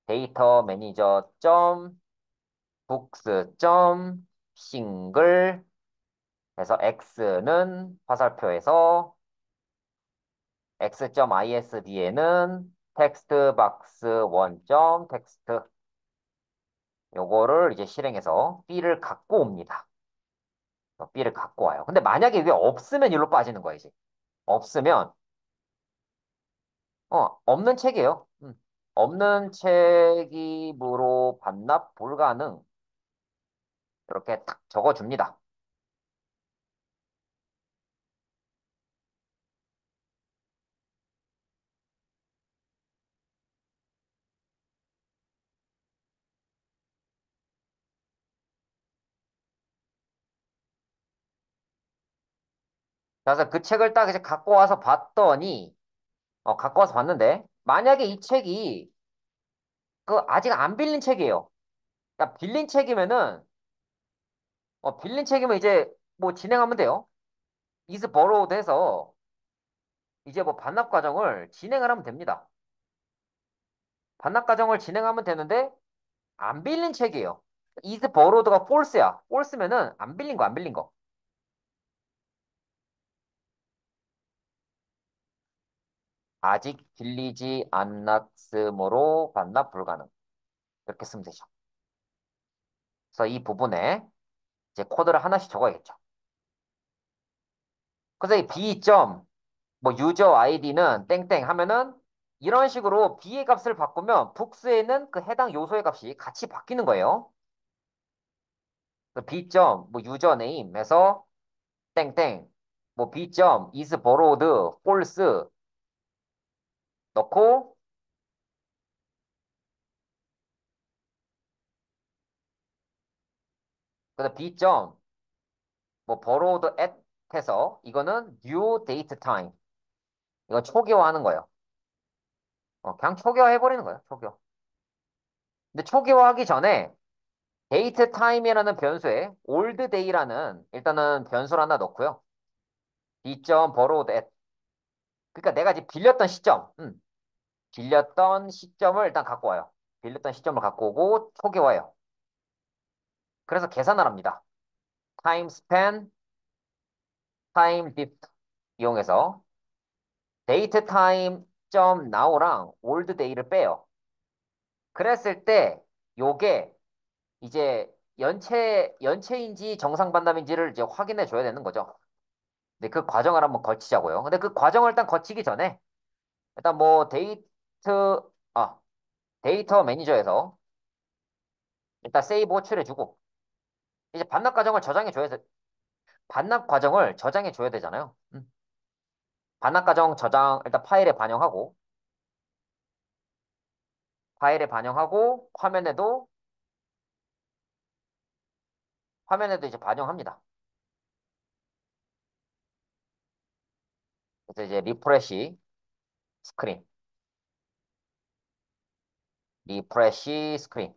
데이터 매니저 점 북스 점 싱글 해서 X는 화살표에서 x.isdn은 텍스트 박스 1점 텍스트 요거를 이제 실행해서 B를 갖고 옵니다. B를 갖고 와요. 근데 만약에 이게 없으면 일로 빠지는 거야, 이제. 없으면, 없는 책이에요. 없는 책이므로 반납 불가능. 이렇게 딱 적어줍니다. 그래서 그 책을 딱 이제 갖고 와서 봤더니, 갖고 와서 봤는데, 만약에 이 책이, 아직 안 빌린 책이에요. 그러니까 빌린 책이면 이제 뭐 진행하면 돼요. is borrowed 해서 이제 뭐 반납 과정을 진행을 하면 됩니다. 반납 과정을 진행하면 되는데, 안 빌린 책이에요. is borrowed가 false야. false면은 안 빌린 거, 안 빌린 거. 아직 빌리지 않았으므로 반납 불가능. 이렇게 쓰면 되죠. 그래서 이 부분에 이제 코드를 하나씩 적어야겠죠. 그래서 이 b 점, 뭐 유저 아이디는 땡땡 하면은 이런 식으로 b의 값을 바꾸면 북스에 있는 그 해당 요소의 값이 같이 바뀌는 거예요. 그 b 점, 뭐 유저 네임에서 땡땡, 뭐 b 점 is borrowed false 넣고 그다음 b 점 뭐 borrowed at 해서 이거는 new date time. 이건 초기화하는 거예요. 그냥 초기화 해버리는 거예요. 초기화. 근데 초기화하기 전에 date time이라는 변수에 old day라는 일단은 변수를 하나 넣고요. b.점 borrowed at. 그러니까 내가 이제 빌렸던 시점, 빌렸던 시점을 일단 갖고 와요. 빌렸던 시점을 갖고 오고 초기화해요. 그래서 계산을 합니다. time span, time diff 이용해서 date time 점 now랑 old day를 빼요. 그랬을 때 요게 이제 연체인지 정상 반납인지를 이제 확인해 줘야 되는 거죠. 근데 그 과정을 한번 거치자고요. 근데 그 과정을 일단 거치기 전에 일단 뭐 아, 데이터 매니저에서 일단 세이브 호출해 주고 이제 반납 과정을 저장해 줘야 되잖아요. 반납 과정 저장 일단 파일에 반영하고 화면에도 이제 반영합니다. 그래서 이제 스크린, 리프레시 스크린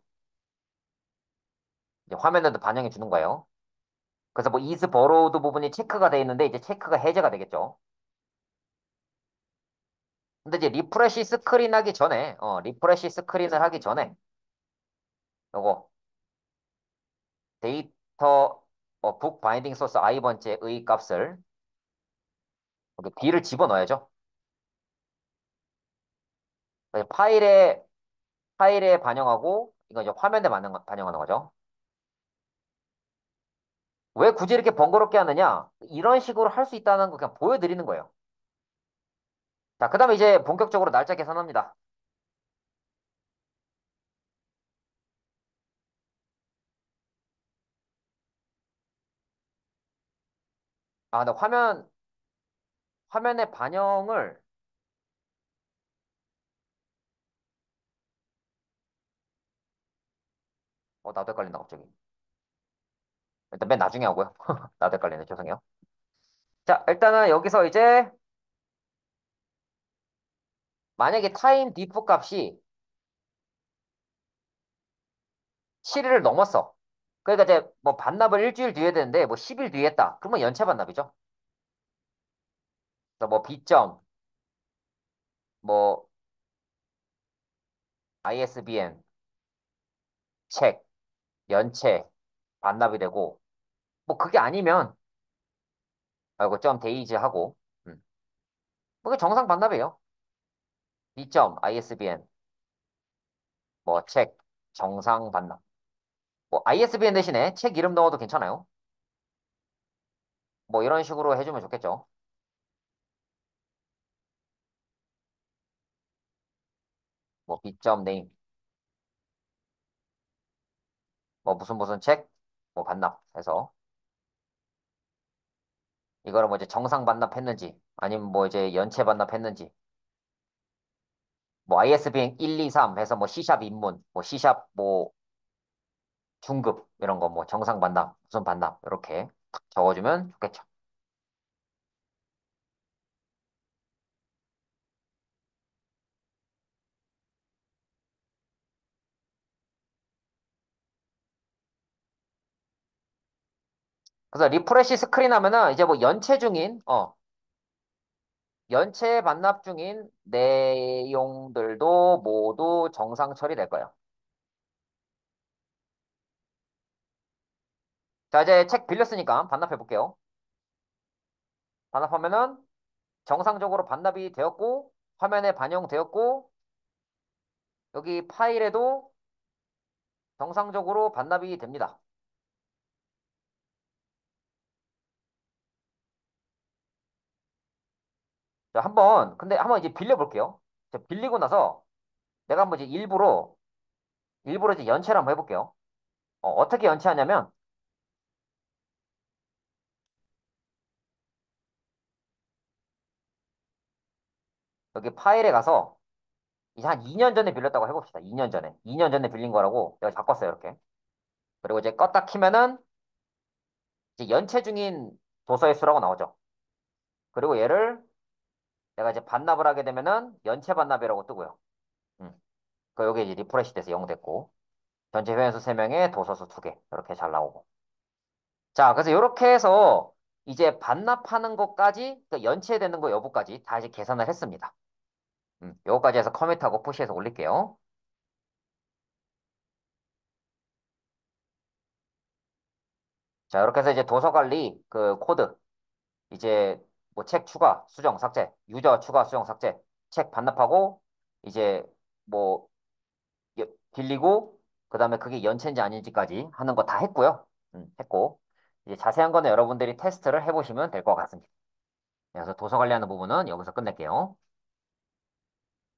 이제 화면에도 반영해 주는 거예요. 그래서 뭐 is borrowed 부분이 체크가 돼 있는데 이제 체크가 해제가 되겠죠. 근데 이제 리프레시 스크린을 하기 전에 요거 데이터 북 바인딩 소스 i번째의 값을 여기 b를 집어넣어야죠. 그래서 파일에 반영하고 이거 이제 화면에 반영하는 거죠. 왜 굳이 이렇게 번거롭게 하느냐? 이런 식으로 할 수 있다는 거 그냥 보여드리는 거예요. 자, 그다음에 이제 본격적으로 날짜 계산합니다. 아, 근데 화면에 반영을 나도 헷갈린다 갑자기. 일단 맨 나중에 하고요. 나도 헷갈리네. 죄송해요. 자, 일단은 여기서 이제 만약에 타임 디프 값이 7일을 넘었어. 그러니까 이제 뭐 반납을 일주일 뒤에 되는데 뭐 10일 뒤에 했다. 그러면 연체 반납이죠. 그래서 뭐 B점, 뭐 ISBN, 책, 연체 반납이 되고 뭐 그게 아니면 이거 점 데이즈 하고 그게 정상 반납이에요. B점 ISBN 뭐 책 정상 반납. 뭐 ISBN 대신에 책 이름 넣어도 괜찮아요. 뭐 이런 식으로 해주면 좋겠죠. 뭐 B점 네임, 뭐 무슨 무슨 책, 뭐 반납해서 이거를 뭐 이제 정상 반납했는지 아니면 뭐 이제 연체 반납했는지 뭐 ISBN 1, 2, 3 해서 뭐 C샵 입문, 뭐 C샵 뭐 중급 이런 거 뭐 정상 반납, 무슨 반납 이렇게 탁 적어주면 좋겠죠. 그래서 리프레시 스크린 하면은 이제 뭐 연체 중인 연체 반납 중인 내용들도 모두 정상 처리될 거예요. 자, 이제 책 빌렸으니까 반납해 볼게요. 반납하면은 정상적으로 반납이 되었고 화면에 반영되었고 여기 파일에도 정상적으로 반납이 됩니다. 자, 근데 한번 이제 빌려볼게요. 자, 빌리고 나서 내가 한번 이제 일부러 이제 연체를 한번 해볼게요. 어떻게 연체하냐면 여기 파일에 가서 이제 한 2년 전에 빌렸다고 해봅시다. 2년 전에. 2년 전에 빌린 거라고 내가 바꿨어요, 이렇게. 그리고 이제 껐다 키면은 이제 연체 중인 도서의 수라고 나오죠. 그리고 얘를 내가 이제 반납을 하게 되면은 연체 반납이라고 뜨고요. 음. 그 여기 이제 리프레시 돼서 0 됐고 전체 회원수 3명에 도서수 2개 이렇게 잘 나오고. 자, 그래서 이렇게 해서 이제 반납하는 것까지 그 연체되는 거 여부까지 다 이제 계산을 했습니다. 요거까지 해서 커밋하고 푸시해서 올릴게요. 자, 이렇게 해서 이제 도서 관리 그 코드 이제 뭐 책 추가, 수정, 삭제, 유저 추가, 수정, 삭제, 책 반납하고 이제 뭐 빌리고 그다음에 그게 연체인지 아닌지까지 하는 거 다 했고요. 했고 이제 자세한 거는 여러분들이 테스트를 해보시면 될 것 같습니다. 그래서 도서 관리하는 부분은 여기서 끝낼게요.